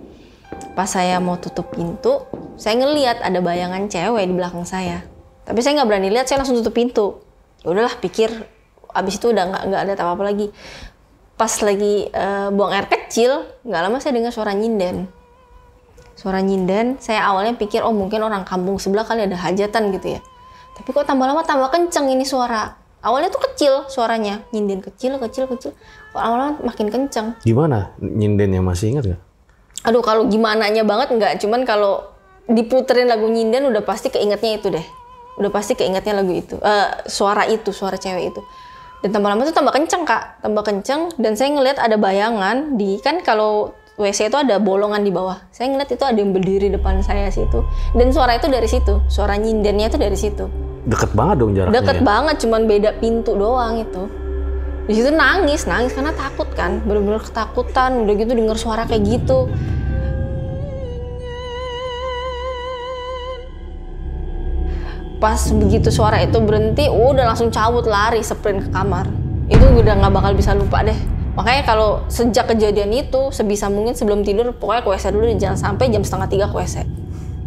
Pas saya mau tutup pintu, saya ngelihat ada bayangan cewek di belakang saya. Tapi saya nggak berani lihat, saya langsung tutup pintu. Ya udahlah pikir, abis itu udah nggak ada apa-apa lagi. Pas lagi buang air kecil, nggak lama saya dengar suara nyinden. Suara nyinden, saya awalnya pikir, oh mungkin orang kampung sebelah kali ada hajatan gitu ya. Tapi kok tambah lama tambah kenceng ini suara. Awalnya tuh kecil suaranya, nyinden kecil. Kok lama-lama makin kenceng. Gimana nyindennya, masih ingat gak? Aduh kalau gimananya banget enggak, cuman kalau diputerin lagu nyinden udah pasti keingetnya itu deh. Udah pasti keingetnya lagu itu, suara cewek itu. Dan tambah lama tuh tambah kenceng Kak, tambah kenceng. Dan saya ngeliat ada bayangan di, kan kalau WC itu ada bolongan di bawah. Saya ngeliat itu ada yang berdiri depan saya situ. Dan suara itu dari situ, suara nyindennya itu dari situ. Deket banget dong jaraknya. Deket banget, cuman beda pintu doang itu. Di situ nangis karena takut kan, bener-bener ketakutan. Udah gitu denger suara kayak gitu. Pas begitu suara itu berhenti, udah langsung cabut lari sprint ke kamar. Itu udah nggak bakal bisa lupa deh. Makanya kalau sejak kejadian itu, sebisa mungkin sebelum tidur, pokoknya ke WC dulu, jangan sampai jam 2:30 ke WC.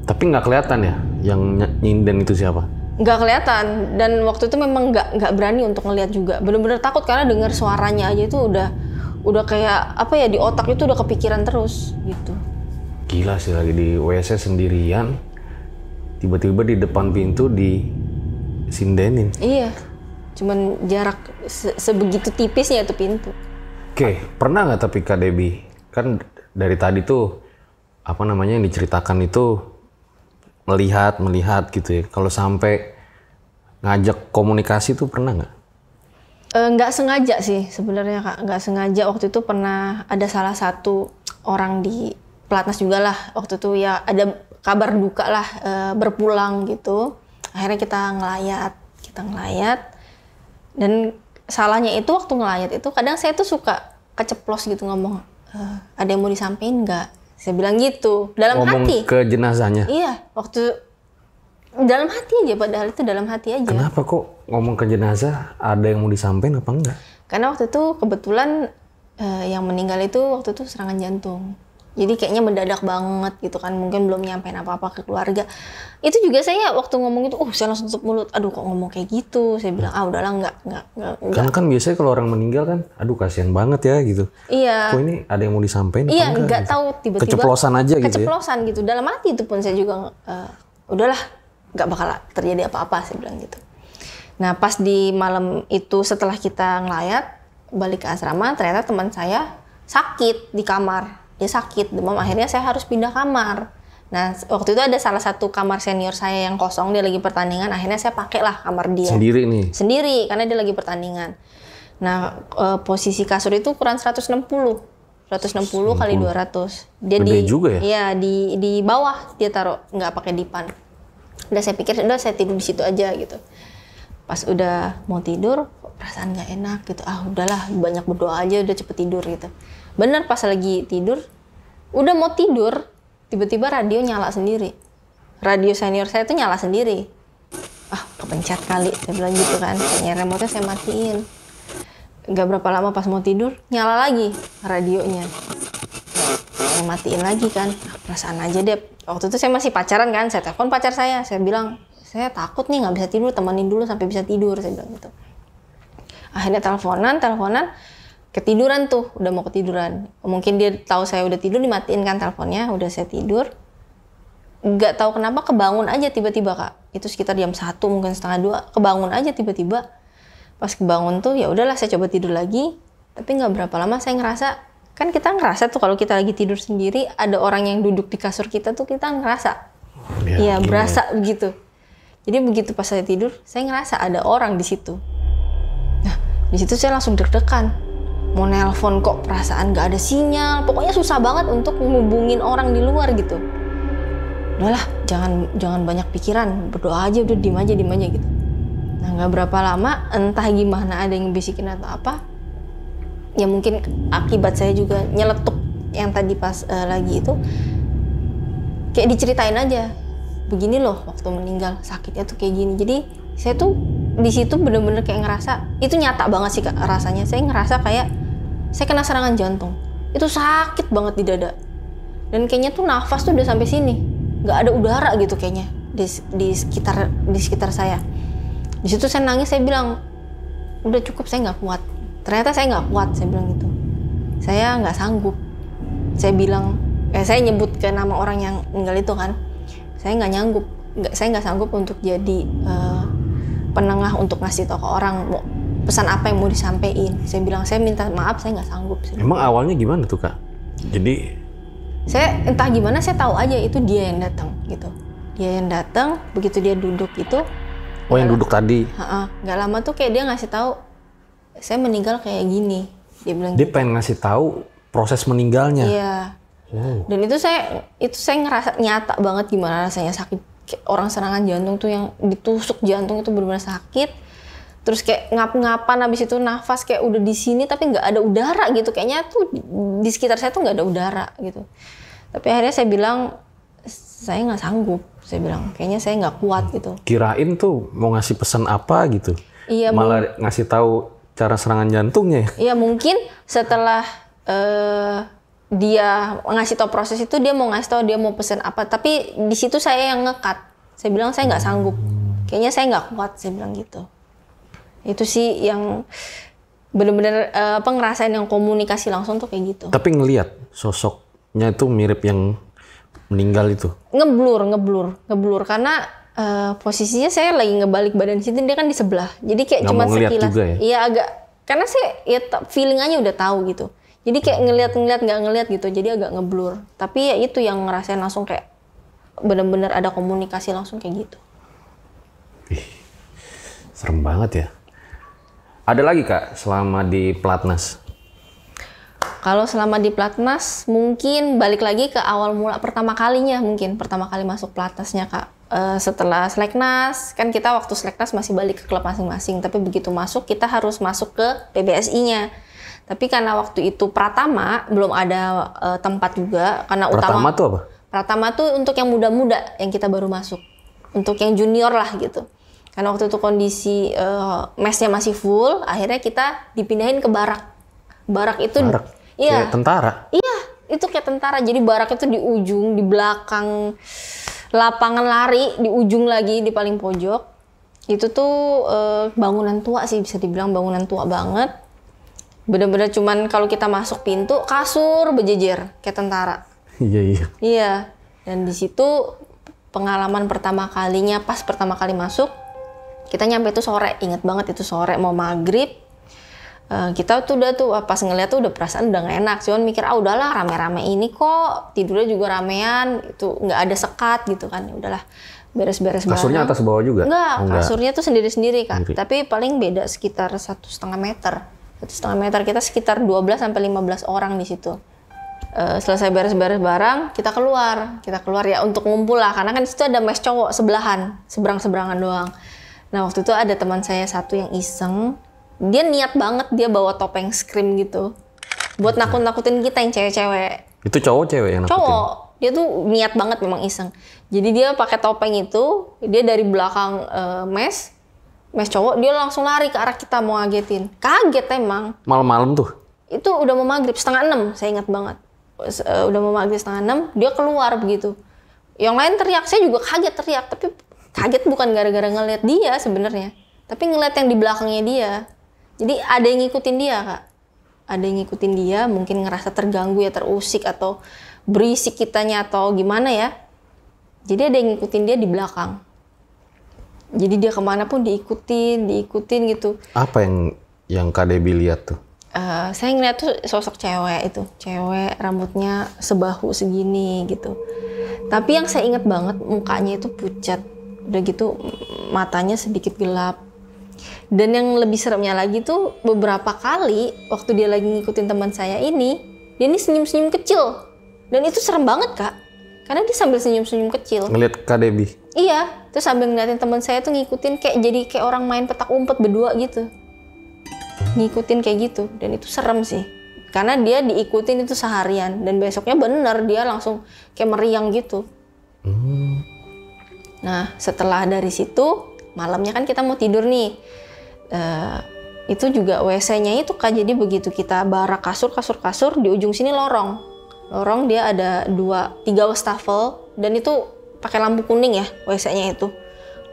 Tapi nggak kelihatan ya, yang nyinden itu siapa? Nggak kelihatan, dan waktu itu memang nggak berani untuk ngelihat juga. Bener-bener takut karena dengar suaranya aja itu udah kayak apa ya, di otak itu udah kepikiran terus gitu. Gila sih, lagi di WC sendirian, tiba-tiba di depan pintu disindenin. Iya, cuman jarak sebegitu tipisnya itu pintu. Oke, pernah nggak tapi Kak Debbie, kan dari tadi tuh apa namanya yang diceritakan itu melihat gitu ya. Kalau sampai ngajak komunikasi tuh pernah nggak? Nggak sengaja sih sebenarnya Kak, nggak sengaja. Waktu itu pernah ada salah satu orang di pelatnas juga lah. Waktu itu ya ada kabar duka lah, berpulang gitu. Akhirnya kita ngelayat. Dan salahnya itu waktu ngelayat itu kadang saya tuh suka keceplos gitu ngomong, ada yang mau disampaikan nggak? Saya bilang gitu dalam ngomong hati. Ke jenazahnya? Iya, waktu dalam hati aja, padahal itu dalam hati aja. Kenapa kok ngomong ke jenazah, ada yang mau disampaikan apa enggak? Karena waktu itu kebetulan yang meninggal itu waktu itu serangan jantung. Jadi kayaknya mendadak banget gitu kan, mungkin belum nyampein apa-apa ke keluarga. Itu juga saya waktu ngomong itu, saya langsung tutup mulut. Aduh kok ngomong kayak gitu. Saya bilang, udahlah enggak. Karena kan biasanya kalau orang meninggal kan, aduh kasihan banget ya gitu. Iya. Kok ini ada yang mau disampaikan? Iya, enggak tahu tiba-tiba. Keceplosan aja gitu. Keceplosan gitu. Dalam hati itu pun saya juga, udahlah, enggak bakal terjadi apa-apa, saya bilang gitu. Nah pas di malam itu setelah kita ngelayat, balik ke asrama, ternyata teman saya sakit di kamar. Dia sakit, demam, akhirnya saya harus pindah kamar. Nah, waktu itu ada salah satu kamar senior saya yang kosong, dia lagi pertandingan, akhirnya saya pakailah kamar dia. Sendiri nih? Sendiri, karena dia lagi pertandingan. Nah, posisi kasur itu ukuran 160 kali 200. Dia gede juga ya? Iya, di bawah dia taruh, nggak pakai dipan. Udah saya pikir, udah saya tidur di situ aja gitu. Pas udah mau tidur, perasaan nggak enak gitu. Udahlah, banyak berdoa aja, udah cepet tidur gitu. Bener pas lagi tidur, udah mau tidur, tiba-tiba radio nyala sendiri. Radio senior saya tuh nyala sendiri. Kepencet kali, saya bilang gitu kan. Kayaknya remote-nya saya matiin. Gak berapa lama pas mau tidur, nyala lagi radionya. Saya matiin lagi kan. Perasaan aja deh, Waktu itu saya masih pacaran kan, saya telepon pacar saya bilang, saya takut nih nggak bisa tidur, temenin dulu sampai bisa tidur, saya bilang gitu. Akhirnya teleponan, ketiduran tuh, udah mau ketiduran. Mungkin dia tahu saya udah tidur, dimatiin kan teleponnya, udah saya tidur. Nggak tahu kenapa kebangun aja tiba-tiba Kak. Itu sekitar jam 1 mungkin setengah 2, kebangun aja tiba-tiba. Pas kebangun tuh ya udahlah saya coba tidur lagi, tapi nggak berapa lama saya ngerasa, kan kita ngerasa tuh kalau kita lagi tidur sendiri ada orang yang duduk di kasur kita tuh kita ngerasa, iya berasa begitu. Jadi begitu pas saya tidur, saya ngerasa ada orang di situ. Nah di situ saya langsung deg-degan, mau nelpon kok perasaan nggak ada sinyal, pokoknya susah banget untuk ngubungin orang di luar gitu. Udahlah, jangan banyak pikiran, berdoa aja, udah diem aja gitu. Nah nggak berapa lama, entah gimana ada yang bisikin atau apa, ya mungkin akibat saya juga nyeletuk yang tadi pas lagi itu, kayak diceritain aja, begini loh waktu meninggal sakitnya tuh kayak gini. Jadi saya tuh di situ bener-bener kayak ngerasa, itu nyata banget sih Kak, rasanya. Saya ngerasa kayak saya kena serangan jantung, itu sakit banget di dada, dan kayaknya tuh nafas tuh udah sampai sini, nggak ada udara gitu kayaknya di sekitar saya. Di situ saya nangis, saya bilang udah cukup, saya nggak kuat. Ternyata saya nggak kuat, saya bilang gitu. Saya nggak sanggup. Saya bilang, saya nyebut ke nama orang yang meninggal itu kan. Saya nggak sanggup untuk jadi penengah untuk ngasih tahu ke orang mau pesan apa yang mau disampaikan. Saya bilang, saya minta maaf, saya nggak sanggup. Emang awalnya gimana tuh Kak? Jadi saya entah gimana, saya tahu aja itu dia yang datang gitu. Dia yang datang, begitu dia duduk itu. Oh yang duduk tadi? Nggak lama tuh kayak dia ngasih tahu, saya meninggal kayak gini. Dia bilang. Dia pengen ngasih tahu proses meninggalnya. Iya. Oh. Dan itu saya ngerasa nyata banget gimana rasanya sakit. Kayak orang serangan jantung tuh yang ditusuk jantung itu benar-benar sakit. Terus kayak ngap-ngapan, habis itu nafas kayak udah di sini tapi nggak ada udara gitu. Kayaknya tuh di sekitar saya tuh nggak ada udara gitu. Tapi akhirnya saya bilang, saya nggak sanggup. Saya bilang, kayaknya saya nggak kuat gitu. Kirain tuh mau ngasih pesan apa gitu. Iya. Malah ngasih tahu cara serangan jantungnya. Iya mungkin setelah dia ngasih tahu proses itu, dia mau ngasih tahu dia mau pesan apa. Tapi di situ saya yang ngekat. Saya bilang saya nggak sanggup. Kayaknya saya nggak kuat. Saya bilang gitu. Itu sih yang benar-benar ngerasain yang komunikasi langsung tuh kayak gitu. Tapi ngelihat sosoknya itu mirip yang meninggal itu. Ngeblur karena posisinya saya lagi ngebalik badan situ, dia kan di sebelah. Jadi kayak nggak cuma sekilas. Juga ya? Iya agak, karena saya ya feeling-nya udah tahu gitu. Jadi kayak ngeliat nggak ngeliat gitu. Jadi agak ngeblur. Tapi ya itu yang ngerasain langsung kayak benar-benar ada komunikasi langsung kayak gitu. Ih, serem banget ya. Ada lagi Kak selama di Platnas? Kalau selama di Platnas mungkin balik lagi ke awal mula pertama kali masuk Platnasnya Kak. Setelah Seleknas, kan kita waktu Seleknas masih balik ke klub masing-masing, tapi begitu masuk kita harus masuk ke PBSI-nya. Tapi karena waktu itu Pratama belum ada tempat juga, karena Pratama tuh apa? Pratama tuh untuk yang muda-muda yang kita baru masuk, untuk yang junior lah gitu. Karena waktu itu kondisi mesnya masih full, akhirnya kita dipindahin ke barak. Barak itu iya. Kayak tentara? Iya, itu kayak tentara. Jadi barak itu di ujung, di belakang lapangan lari, di ujung lagi, di paling pojok. Itu tuh bangunan tua sih, bisa dibilang bangunan tua banget. Bener-bener cuman kalau kita masuk pintu, kasur berjejer, kayak tentara. Iya. Iya, dan di situ pengalaman pertama kalinya, pas pertama kali masuk, kita nyampe itu sore, inget banget itu sore, mau maghrib. Kita tuh udah tuh pas ngeliat tuh udah perasaan udah gak enak, cuman mikir udahlah rame-rame ini kok, tidurnya juga ramean, itu nggak ada sekat gitu kan, udahlah beres-beres barang. Kasurnya atas bawah juga? Enggak, kasurnya tuh sendiri-sendiri Kak, tapi paling beda sekitar 1,5 meter. 1,5 meter, kita sekitar 12-15 orang di situ. Selesai beres-beres barang, kita keluar ya untuk ngumpul lah, karena kan di situ ada mes cowok sebelahan, seberang-seberangan doang. Nah waktu itu ada teman saya satu yang iseng. Dia niat banget, dia bawa topeng scream gitu buat nakut-nakutin kita yang cewek-cewek. Itu cowok cewek yang nakutin? Cowok. Dia tuh niat banget memang iseng. Jadi dia pakai topeng itu, dia dari belakang mes cowok, dia langsung lari ke arah kita mau ngagetin. Kaget emang. Malam-malam tuh? Itu udah mau maghrib 5:30, saya ingat banget. Udah mau maghrib 5:30, dia keluar begitu. Yang lain teriak, saya juga kaget teriak, tapi kaget bukan gara-gara ngeliat dia sebenarnya, tapi ngeliat yang di belakangnya dia. Jadi ada yang ngikutin dia, Kak. Ada yang ngikutin dia, mungkin ngerasa terganggu ya, terusik atau berisik kitanya atau gimana ya. Jadi ada yang ngikutin dia di belakang. Jadi dia kemana pun diikutin gitu. Apa yang Kak Debbie lihat tuh? Saya ngeliat tuh sosok cewek itu, cewek rambutnya sebahu segini gitu. Tapi yang saya ingat banget mukanya itu pucat, udah gitu matanya sedikit gelap. Dan yang lebih seremnya lagi tuh beberapa kali waktu dia lagi ngikutin teman saya ini, dia ini senyum-senyum kecil. Dan itu serem banget, Kak. Karena dia sambil senyum-senyum kecil. Ngeliat Kak Debbie? Iya, terus sambil ngeliatin teman saya tuh ngikutin kayak orang main petak umpet berdua gitu. Ngikutin kayak gitu, dan itu serem sih. Karena dia diikutin itu seharian, dan besoknya bener dia langsung kayak meriang gitu. Nah, setelah dari situ, malamnya kan kita mau tidur nih. Itu juga WC-nya itu, Kak, jadi begitu kita barak kasur, di ujung sini lorong. Lorong dia ada 3 wastafel, dan itu pakai lampu kuning ya, WC-nya itu.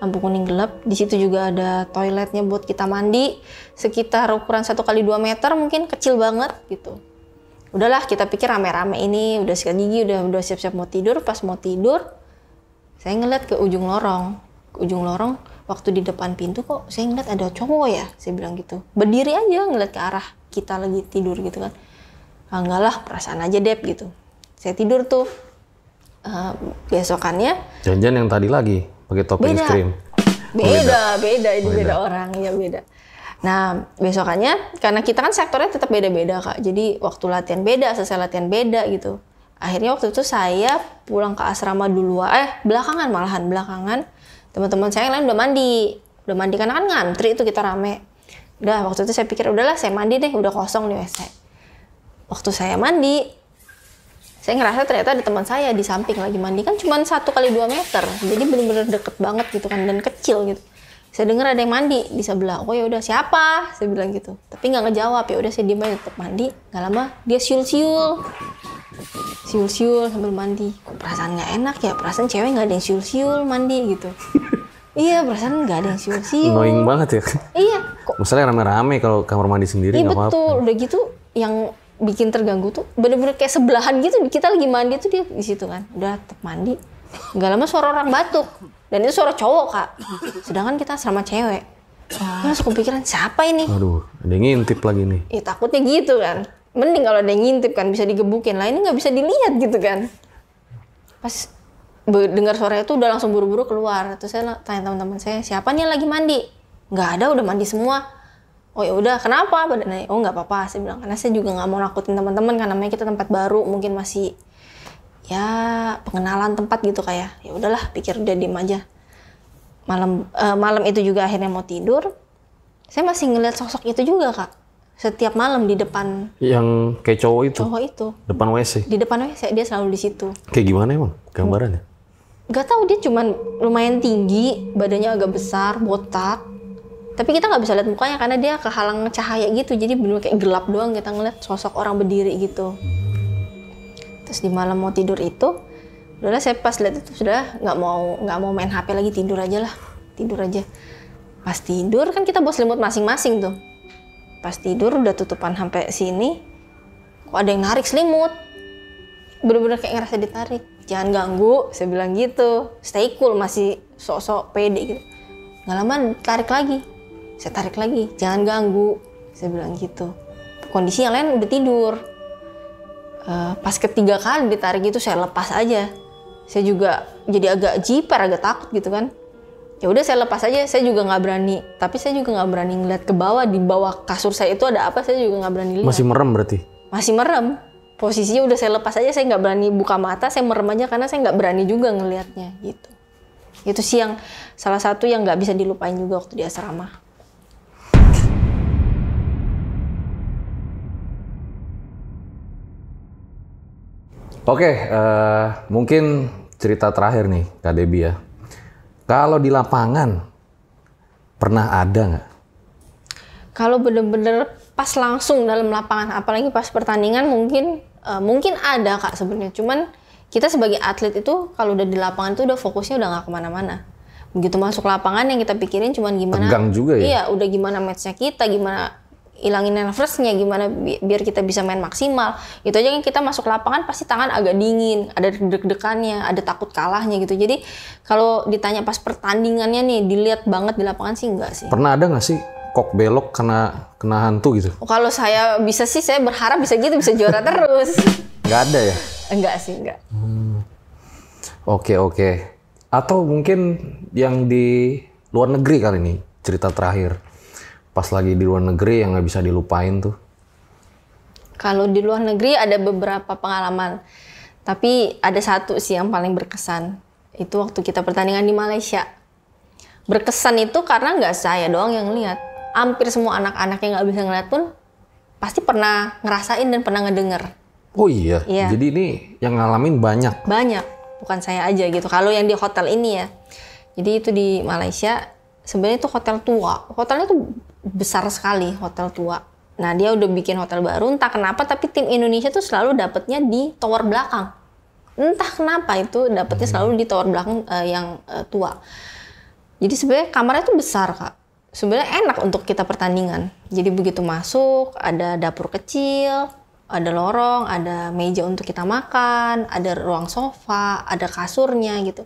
Lampu kuning gelap, di situ juga ada toiletnya buat kita mandi, sekitar ukuran 1x2 meter, mungkin kecil banget gitu. Udahlah, kita pikir rame-rame ini, udah sikat gigi, udah siap-siap mau tidur. Pas mau tidur, saya ngeliat ke ujung lorong. Ke ujung lorong, waktu di depan pintu kok saya ngeliat ada cowok ya, saya bilang gitu. Berdiri aja ngeliat ke arah kita lagi tidur gitu kan. Enggak lah, perasaan aja Dep gitu. Saya tidur tuh. Besokannya. Jangan-jangan yang tadi lagi. Pakai topi es krim. Beda, ini beda orang, ya beda. Nah, besokannya, karena kita kan sektornya tetap beda-beda, Kak. Jadi, waktu latihan beda, selesai latihan beda, gitu. Akhirnya waktu itu saya pulang ke asrama duluan, belakangan. Teman-teman saya yang lain udah mandi, karena kan ngantri itu kita rame. Udah, waktu itu saya pikir, udahlah saya mandi deh, udah kosong nih WC. Waktu saya mandi, saya ngerasa ternyata ada teman saya di samping lagi mandi, kan cuma 1x2 meter, jadi bener-bener deket banget gitu kan, dan kecil gitu. Saya dengar ada yang mandi di sebelah. Oh ya udah, siapa? Saya bilang gitu. Tapi nggak ngejawab. Ya udah, saya diem aja, tetap mandi. Nggak lama dia siul-siul sambil mandi. Kok perasaan nggak enak ya? Perasaan cewek nggak ada yang siul-siul mandi gitu. Iya, perasaan nggak ada yang siul-siul. Annoying banget ya. Iya. Kok misalnya rame-rame kalau kamar mandi sendiri nggak apa-apa. Iya betul. Udah gitu yang bikin terganggu tuh bener-bener kayak sebelahan gitu. Kita lagi mandi tuh dia di situ kan. Udah tetap mandi. Nggak lama suara orang batuk. Dan itu suara cowok, Kak. Sedangkan kita sama cewek. Langsung kepikiran, siapa ini? Aduh, ada yang ngintip lagi nih. Ya takutnya gitu kan. Mending kalau ada yang ngintip kan, bisa digebukin. Lah ini nggak bisa dilihat gitu kan. Pas dengar suara itu udah langsung buru-buru keluar. Terus saya tanya teman-teman saya, siapa nih yang lagi mandi? Nggak ada, udah mandi semua. Oh ya udah, kenapa? Oh nggak apa-apa, saya bilang. Karena saya juga nggak mau nakutin teman-teman, karena namanya kita tempat baru, mungkin masih ya pengenalan tempat gitu kayak. Ya udahlah, pikir udah diem aja. Malam itu juga akhirnya mau tidur, saya masih ngeliat sosok itu juga, Kak. Setiap malam di depan. Yang kayak cowok itu? Cowok itu. Depan WC? Di depan WC, dia selalu di situ. Kayak gimana emang gambarannya? Gak tahu, dia cuman lumayan tinggi, badannya agak besar, botak. Tapi kita nggak bisa lihat mukanya karena dia kehalang cahaya gitu, jadi bener kayak gelap doang kita ngeliat sosok orang berdiri gitu. Terus di malam mau tidur itu, udahlah saya pas lihat itu sudah nggak mau main HP lagi, tidur aja. Pas tidur kan kita bawa selimut masing-masing tuh. Pas tidur udah tutupan sampai sini, kok ada yang narik selimut. Bener-bener kayak ngerasa ditarik. Jangan ganggu, saya bilang gitu. Stay cool, masih sok-sok pede gitu. Nggak lama tarik lagi. Saya tarik lagi, jangan ganggu, saya bilang gitu. Kondisi yang lain udah tidur. Pas ketiga kali ditarik itu saya lepas aja. Saya juga jadi agak jiper, agak takut gitu kan. Ya udah saya lepas aja, saya juga nggak berani. Tapi saya juga nggak berani ngeliat ke bawah, di bawah kasur saya itu ada apa, saya juga nggak berani lihat. Masih merem berarti? Masih merem. Posisinya udah saya lepas aja, saya nggak berani buka mata, saya merem aja karena saya nggak berani juga ngelihatnya gitu. Itu sih yang salah satu yang nggak bisa dilupain juga waktu di asrama. Oke, mungkin cerita terakhir nih, Kak Debbie ya. Kalau di lapangan, pernah ada nggak? Kalau bener-bener pas langsung dalam lapangan, apalagi pas pertandingan mungkin ada, Kak, sebenarnya. Cuman kita sebagai atlet itu kalau udah di lapangan itu udah fokusnya udah nggak kemana-mana. Begitu masuk lapangan yang kita pikirin cuman gimana. Tegang juga ya? Iya, udah gimana matchnya kita, gimana ilangin nervousnya, gimana biar kita bisa main maksimal. Itu aja kan kita masuk lapangan pasti tangan agak dingin, ada deg-degannya, ada takut kalahnya gitu. Jadi kalau ditanya pas pertandingannya nih, dilihat banget di lapangan sih enggak sih. Pernah ada nggak sih kok belok kena hantu gitu? Kalau saya bisa sih, saya berharap bisa gitu, bisa juara terus. Nggak ada ya? Enggak sih, enggak. Oke. Atau mungkin yang di luar negeri kali ini, cerita terakhir. Pas lagi di luar negeri yang nggak bisa dilupain tuh. Kalau di luar negeri ada beberapa pengalaman. Tapi ada satu sih yang paling berkesan. Itu waktu kita pertandingan di Malaysia. Berkesan itu karena nggak saya doang yang lihat. Hampir semua anak-anak yang nggak bisa ngeliat pun pasti pernah ngerasain dan pernah ngedenger. Oh iya. Iya. Jadi ini yang ngalamin banyak. Banyak, bukan saya aja gitu. Kalau yang di hotel ini ya. Jadi itu di Malaysia, sebenarnya itu hotel tua. Hotelnya tuh besar sekali, hotel tua. Nah, dia udah bikin hotel baru, entah kenapa, tapi tim Indonesia tuh selalu dapetnya di tower belakang. Entah kenapa itu dapetnya selalu di tower belakang yang tua. Jadi sebenarnya kamarnya tuh besar, Kak. Sebenarnya enak untuk kita pertandingan. Jadi begitu masuk, ada dapur kecil, ada lorong, ada meja untuk kita makan, ada ruang sofa, ada kasurnya gitu.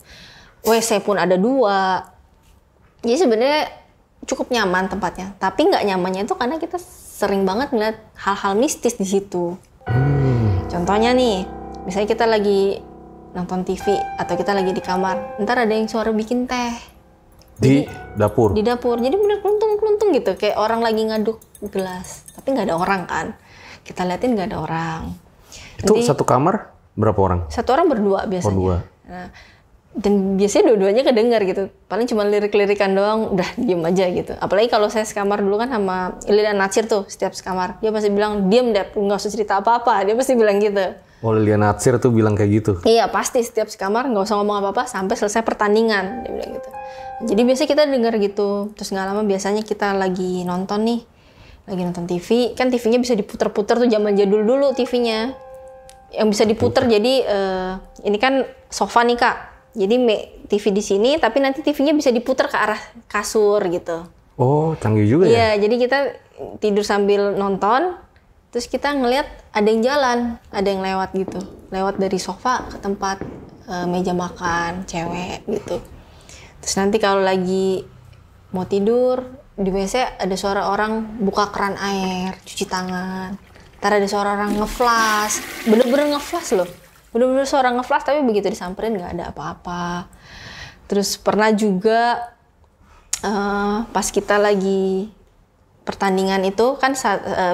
WC pun ada 2. Jadi sebenarnya cukup nyaman tempatnya. Tapi nggak nyamannya itu karena kita sering banget ngeliat hal-hal mistis di situ. Contohnya nih, misalnya kita lagi nonton TV atau kita lagi di kamar, ntar ada yang suara bikin teh. Di dapur? Di dapur. Jadi bener keluntung-keluntung gitu. Kayak orang lagi ngaduk gelas. Tapi nggak ada orang kan. Kita liatin nggak ada orang. Itu Jadi, satu kamar berapa orang? satu orang berdua biasanya. Berdua. Nah, dan biasanya dua-duanya kedengar gitu. Paling cuma lirik-lirikan doang, udah diem aja gitu. Apalagi kalau saya sekamar dulu kan sama Lilian Natsir tuh, setiap sekamar. Dia pasti bilang, diem deh, nggak usah cerita apa-apa. Dia pasti bilang gitu. Oh, Lilian Natsir tuh bilang kayak gitu? Iya, pasti setiap sekamar nggak usah ngomong apa-apa sampai selesai pertandingan. Dia bilang gitu. Jadi biasanya kita dengar gitu. Terus nggak lama biasanya kita lagi nonton nih. Lagi nonton TV, kan TV-nya bisa diputer-puter tuh zaman jadul dulu TV-nya. Yang bisa diputer, jadi ini kan sofa nih, Kak. Jadi TV di sini, tapi nanti TV-nya bisa diputer ke arah kasur gitu. Oh, canggih juga ya? Iya, jadi kita tidur sambil nonton, terus kita ngelihat ada yang jalan, ada yang lewat gitu. Lewat dari sofa ke tempat meja makan, cewek gitu. Terus nanti kalau lagi mau tidur, di WC ada suara orang buka keran air, cuci tangan. Ntar ada suara orang ngeflash, bener-bener ngeflash loh. Bener-bener suara ngeflash, tapi begitu disamperin nggak ada apa-apa. Terus pernah juga pas kita lagi pertandingan itu kan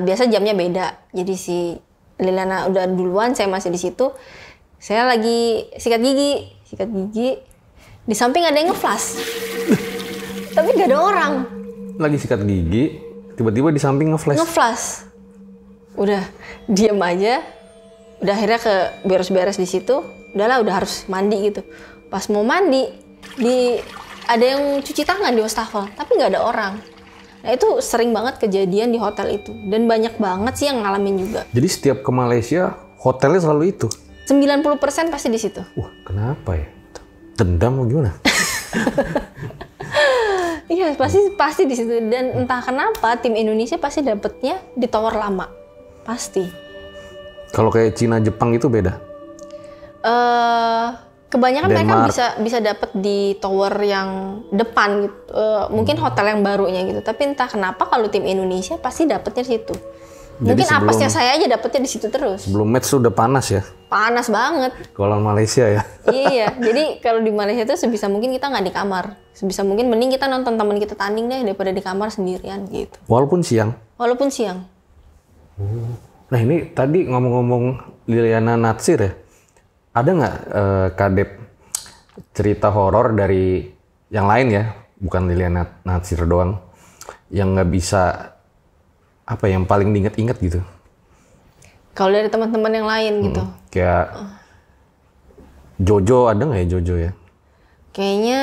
biasa jamnya beda. Jadi si Liliana udah duluan, saya masih di situ. Saya lagi sikat gigi. Di samping ada yang ngeflash. Tapi nggak ada orang. Lagi sikat gigi, tiba-tiba di samping Ngeflash. Udah diam aja. Udah akhirnya ke beres-beres di situ. Udahlah, udah harus mandi gitu. Pas mau mandi, ada yang cuci tangan di wastafel, tapi nggak ada orang. Nah itu sering banget kejadian di hotel itu. Dan banyak banget sih yang ngalamin juga. Jadi setiap ke Malaysia, hotelnya selalu itu? 90% pasti di situ. Wah, kenapa ya? Dendam atau gimana? Iya, pasti di situ. Dan entah kenapa tim Indonesia pasti dapetnya di tower lama. Pasti. Kalau kayak Cina, Jepang itu beda? Kebanyakan Denmark. mereka bisa dapet di tower yang depan gitu. Mungkin hotel yang barunya gitu. Tapi entah kenapa kalau tim Indonesia pasti dapetnya di situ. Mungkin apesnya saya aja dapetnya di situ terus. Sebelum match tuh udah panas ya? Panas banget. Kalau Malaysia ya? Iya, jadi kalau di Malaysia tuh sebisa mungkin kita nggak di kamar. Sebisa mungkin mending kita nonton teman kita tanding deh daripada di kamar sendirian gitu. Walaupun siang? Walaupun siang. Nah ini tadi ngomong-ngomong Liliana Natsir ya, ada nggak Kadep cerita horor dari yang lain ya, bukan Liliana Natsir doang, yang nggak bisa yang paling diinget-inget gitu? Kalau dari teman-teman yang lain gitu. Kayak Jojo, ada nggak ya Jojo ya? Kayaknya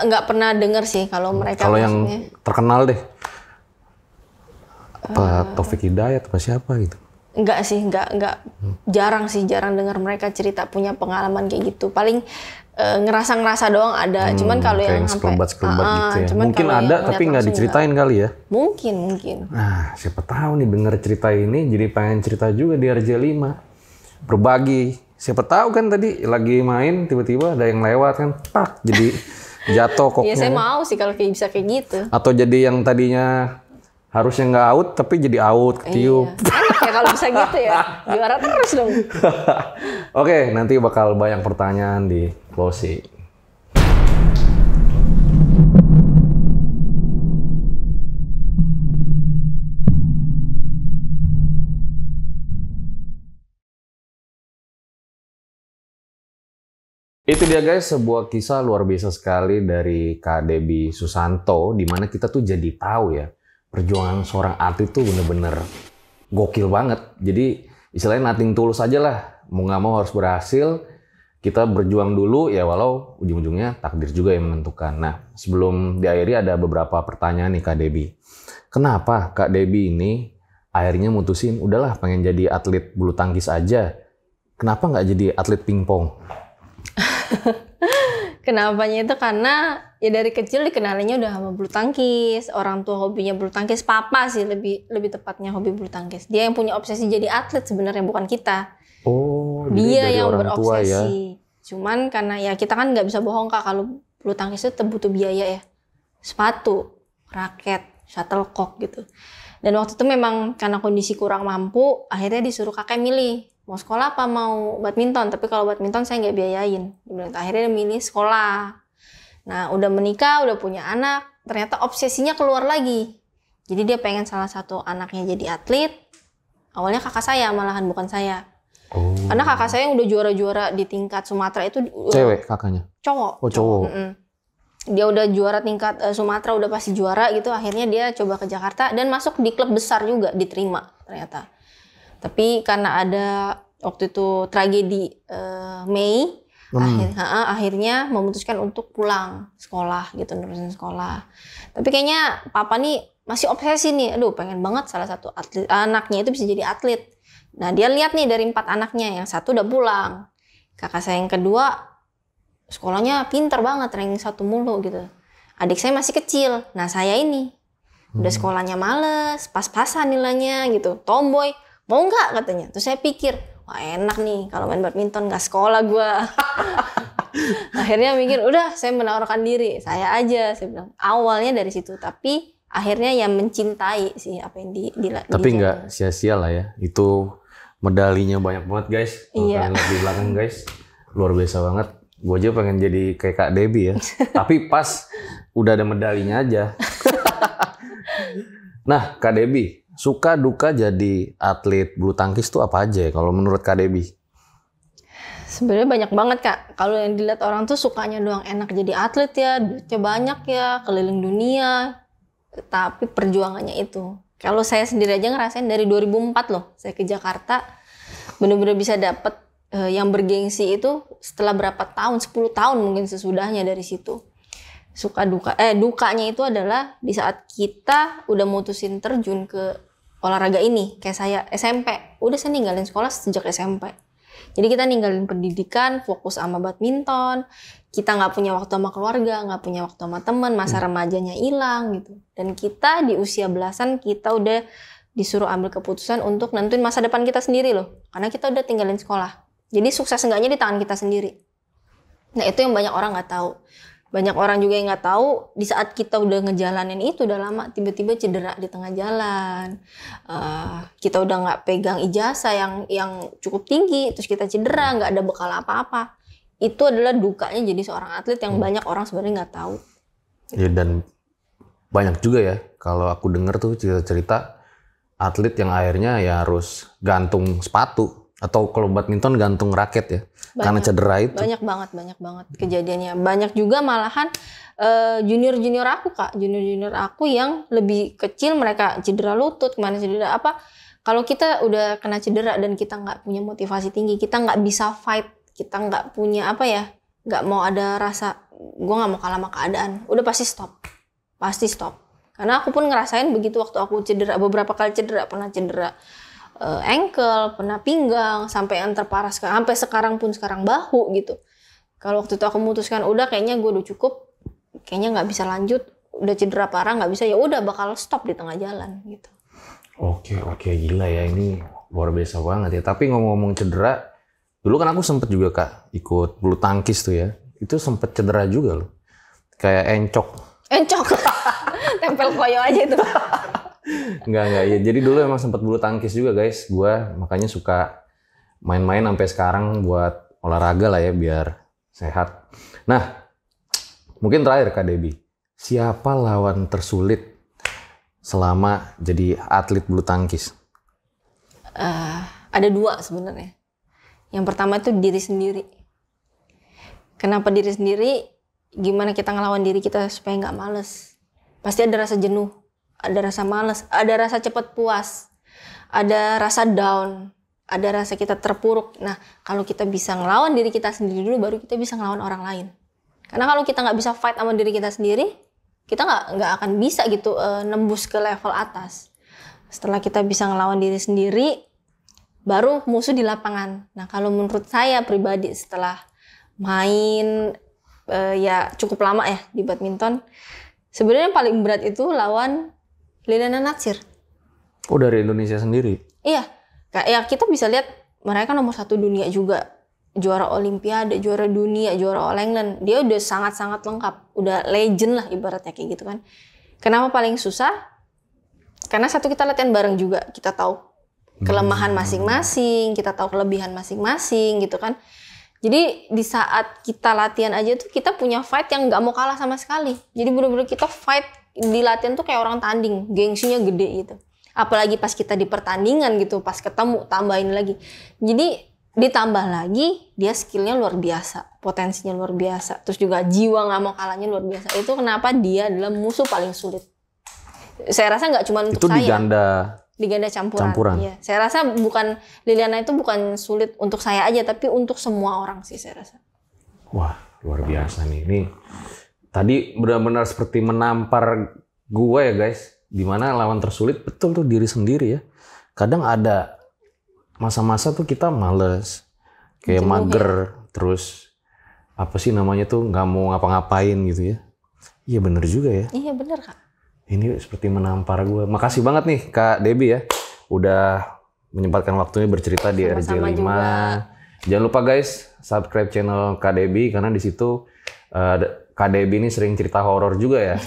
nggak pernah denger sih kalau mereka. Kalau yang terkenal deh, apa Taufik Hidayat apa siapa gitu? Enggak sih, enggak jarang dengar mereka cerita punya pengalaman kayak gitu. Paling ngerasa doang ada. Cuman kalau yang sampai sekelebat gitu ya. cuman Mungkin kalau ada yang tapi ngeliat nggak langsung diceritain kali ya. Mungkin. Nah, siapa tahu nih denger cerita ini jadi pengen cerita juga di RJ5. Berbagi. Siapa tahu kan tadi lagi main tiba-tiba ada yang lewat kan, tak jadi jatuh koknya. Iya, saya mau sih kalau kayak bisa kayak gitu. Atau jadi yang tadinya harusnya nggak out tapi jadi out, ketiup. Iya. Enak ya kalau bisa gitu ya. Juara terus dong. Oke, nanti bakal banyak pertanyaan di closing. Itu dia guys, sebuah kisah luar biasa sekali dari Kak Debbie Susanto, di mana kita tuh jadi tahu ya, perjuangan seorang atlet tuh bener-bener gokil banget. Jadi istilahnya nothing tulus aja lah, mau nggak mau harus berhasil. Kita berjuang dulu ya, walau ujung-ujungnya takdir juga yang menentukan. Nah, sebelum diakhiri ada beberapa pertanyaan nih Kak Debbie. Kenapa Kak Debbie ini akhirnya mutusin, udahlah pengen jadi atlet bulu tangkis aja. Kenapa nggak jadi atlet pingpong? Kenapanya itu karena ya dari kecil dikenalinya udah sama bulu tangkis. Orang tua hobinya bulu tangkis, papa sih lebih tepatnya hobi bulu tangkis. Dia yang punya obsesi jadi atlet sebenarnya, bukan kita. Oh, Dia dari yang orang tua ya. berobsesi. Cuman karena ya kita kan nggak bisa bohong Kak, kalau bulu tangkis itu butuh biaya ya. Sepatu, raket, shuttlecock gitu. Dan waktu itu memang karena kondisi kurang mampu, akhirnya disuruh kakek milih. Mau sekolah apa mau badminton, tapi kalau badminton saya nggak biayain. Akhirnya dia milih sekolah. Nah udah menikah, udah punya anak, ternyata obsesinya keluar lagi. Jadi dia pengen salah satu anaknya jadi atlet. Awalnya kakak saya malahan, bukan saya. Oh. Karena kakak saya yang udah juara-juara di tingkat Sumatera itu Cewek kakaknya? Cowok. Oh cowok. Dia udah juara tingkat Sumatera, udah pasti juara gitu. Akhirnya dia coba ke Jakarta dan masuk di klub besar juga, diterima ternyata. Tapi karena ada waktu itu tragedi Mei, akhirnya memutuskan untuk pulang sekolah gitu, nerusin sekolah. Tapi kayaknya papa nih masih obsesi nih, aduh pengen banget salah satu atlet, anaknya itu bisa jadi atlet. Nah dia lihat nih dari 4 anaknya, yang satu udah pulang. Kakak saya yang kedua sekolahnya pinter banget, ranking 1 mulu gitu. Adik saya masih kecil, nah saya ini udah sekolahnya males, pas-pasan nilainya gitu, tomboy. Mau nggak katanya? Terus saya pikir, wah enak nih kalau main badminton nggak sekolah gue. Akhirnya mikir, udah saya menawarkan diri, saya aja. Saya bilang awalnya dari situ, tapi akhirnya yang mencintai sih apa yang Tapi nggak sia-sia lah ya, itu medalinya banyak banget guys. Kalau kalian lihat di belakang guys, luar biasa banget. Gue aja pengen jadi kayak Kak Debbie ya. Tapi pas udah ada medalinya aja. Nah Kak Debbie, suka duka jadi atlet bulu tangkis tuh apa aja ya kalau menurut Kak Debbie? Sebenarnya banyak banget Kak. Kalau yang dilihat orang tuh sukanya doang enak jadi atlet ya, duitnya banyak ya, keliling dunia. Tapi perjuangannya itu. Kalau saya sendiri aja ngerasain dari 2004 loh, saya ke Jakarta, bener-bener bisa dapet yang bergengsi itu setelah berapa tahun, 10 tahun mungkin sesudahnya dari situ. Dukanya itu adalah di saat kita udah mutusin terjun ke olahraga ini, kayak saya SMP, udah saya ninggalin sekolah sejak SMP. Jadi kita ninggalin pendidikan, fokus sama badminton, kita nggak punya waktu sama keluarga, nggak punya waktu sama teman, masa remajanya hilang gitu. Dan kita di usia belasan kita udah disuruh ambil keputusan untuk nentuin masa depan kita sendiri loh, karena kita udah tinggalin sekolah. Jadi sukses enggaknya di tangan kita sendiri. Nah itu yang banyak orang nggak tahu. Banyak orang juga yang nggak tahu di saat kita udah ngejalanin itu udah lama tiba-tiba cedera di tengah jalan. Kita udah nggak pegang ijazah yang cukup tinggi, terus kita cedera, nggak ada bekal apa-apa. Itu adalah dukanya jadi seorang atlet yang banyak orang sebenarnya nggak tahu. Ya dan banyak juga ya kalau aku dengar tuh cerita-cerita atlet yang akhirnya ya harus gantung sepatu. Atau kalau badminton gantung raket ya, karena cedera itu. Banyak banget kejadiannya. Banyak juga malahan junior aku Kak, junior aku yang lebih kecil mereka cedera lutut, kemana cedera apa. Kalau kita udah kena cedera dan kita nggak punya motivasi tinggi, kita nggak bisa fight, kita nggak punya apa ya, nggak mau ada rasa, gue nggak mau kalah sama keadaan, udah pasti stop. Karena aku pun ngerasain begitu waktu aku cedera, beberapa kali cedera, pernah cedera ankle, pernah pinggang, sampai yang terparah sampai sekarang pun bahu gitu. Kalau waktu itu aku memutuskan udah kayaknya gue udah cukup, kayaknya nggak bisa lanjut, udah cedera parah nggak bisa, ya udah bakal stop di tengah jalan gitu. Oke, gila ya, ini luar biasa banget ya. Tapi ngomong-ngomong cedera, dulu kan aku sempet juga Kak ikut bulu tangkis tuh ya, itu sempet cedera juga loh, kayak encok. Tempel koyo aja itu. Enggak ya. Jadi dulu emang sempet bulu tangkis juga guys. Gua makanya suka main-main sampai sekarang buat olahraga lah ya biar sehat. Nah, mungkin terakhir Kak Debbie, siapa lawan tersulit selama jadi atlet bulu tangkis? Ada 2 sebenarnya. Yang pertama itu diri sendiri. Kenapa diri sendiri? Gimana kita ngelawan diri kita supaya nggak males. Pasti ada rasa jenuh, ada rasa males, ada rasa cepat puas, ada rasa down, ada rasa kita terpuruk. Nah, kalau kita bisa ngelawan diri kita sendiri dulu, baru kita bisa ngelawan orang lain. Karena kalau kita nggak bisa fight sama diri kita sendiri, kita nggak akan bisa gitu nembus ke level atas. Setelah kita bisa ngelawan diri sendiri, baru musuh di lapangan. Nah, kalau menurut saya pribadi setelah main ya cukup lama ya di badminton, sebenarnya paling berat itu lawan Liliana Natsir. Oh, dari Indonesia sendiri? Iya, kayak kita bisa lihat mereka nomor 1 dunia juga, juara Olimpiade, juara dunia, juara All England. Dia udah sangat-sangat lengkap, udah legend lah ibaratnya kayak gitu kan. Kenapa paling susah? Karena satu, kita latihan bareng juga, kita tahu kelemahan masing-masing, kita tahu kelebihan masing-masing gitu kan. Jadi di saat kita latihan aja tuh kita punya fight yang nggak mau kalah sama sekali. Jadi bener-bener kita fight di latihan tuh kayak orang tanding, gengsinya gede gitu. Apalagi pas kita di pertandingan gitu, pas ketemu tambahin lagi. Jadi ditambah lagi dia skillnya luar biasa, potensinya luar biasa. Terus juga jiwa nggak mau kalahnya luar biasa. Itu kenapa dia adalah musuh paling sulit. Saya rasa nggak cuma untuk itu saya. Di ganda campuran. Iya. Saya rasa Liliana itu bukan sulit untuk saya aja, tapi untuk semua orang sih saya rasa. Wah, luar biasa nih. Ini tadi benar-benar seperti menampar gue ya guys. Dimana lawan tersulit betul tuh diri sendiri ya. Kadang ada masa-masa tuh kita males, kayak jenuh, mager, terus apa sih namanya tuh nggak mau ngapa-ngapain gitu ya. Iya bener juga ya. Iya bener Kak. Ini seperti menampar gue. Makasih banget nih Kak Debbie ya. Udah menyempatkan waktunya bercerita di Sama-sama RJ5. juga. Jangan lupa guys, subscribe channel Kak Debbie. Karena di situ Kak Debbie ini sering cerita horor juga ya.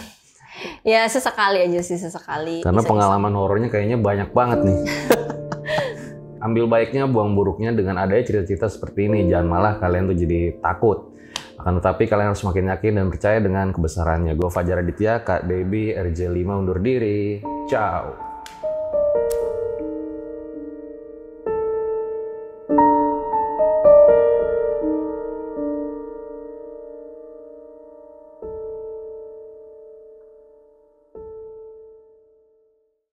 Ya sesekali aja sih, sesekali. Karena pengalaman horornya kayaknya banyak banget nih. Ambil baiknya, buang buruknya dengan adanya cerita-cerita seperti ini. Jangan malah kalian tuh jadi takut. Akan tetapi kalian harus semakin yakin dan percaya dengan kebesarannya. Gue Fajar Aditya, Kak Debbie, RJ5 undur diri. Ciao.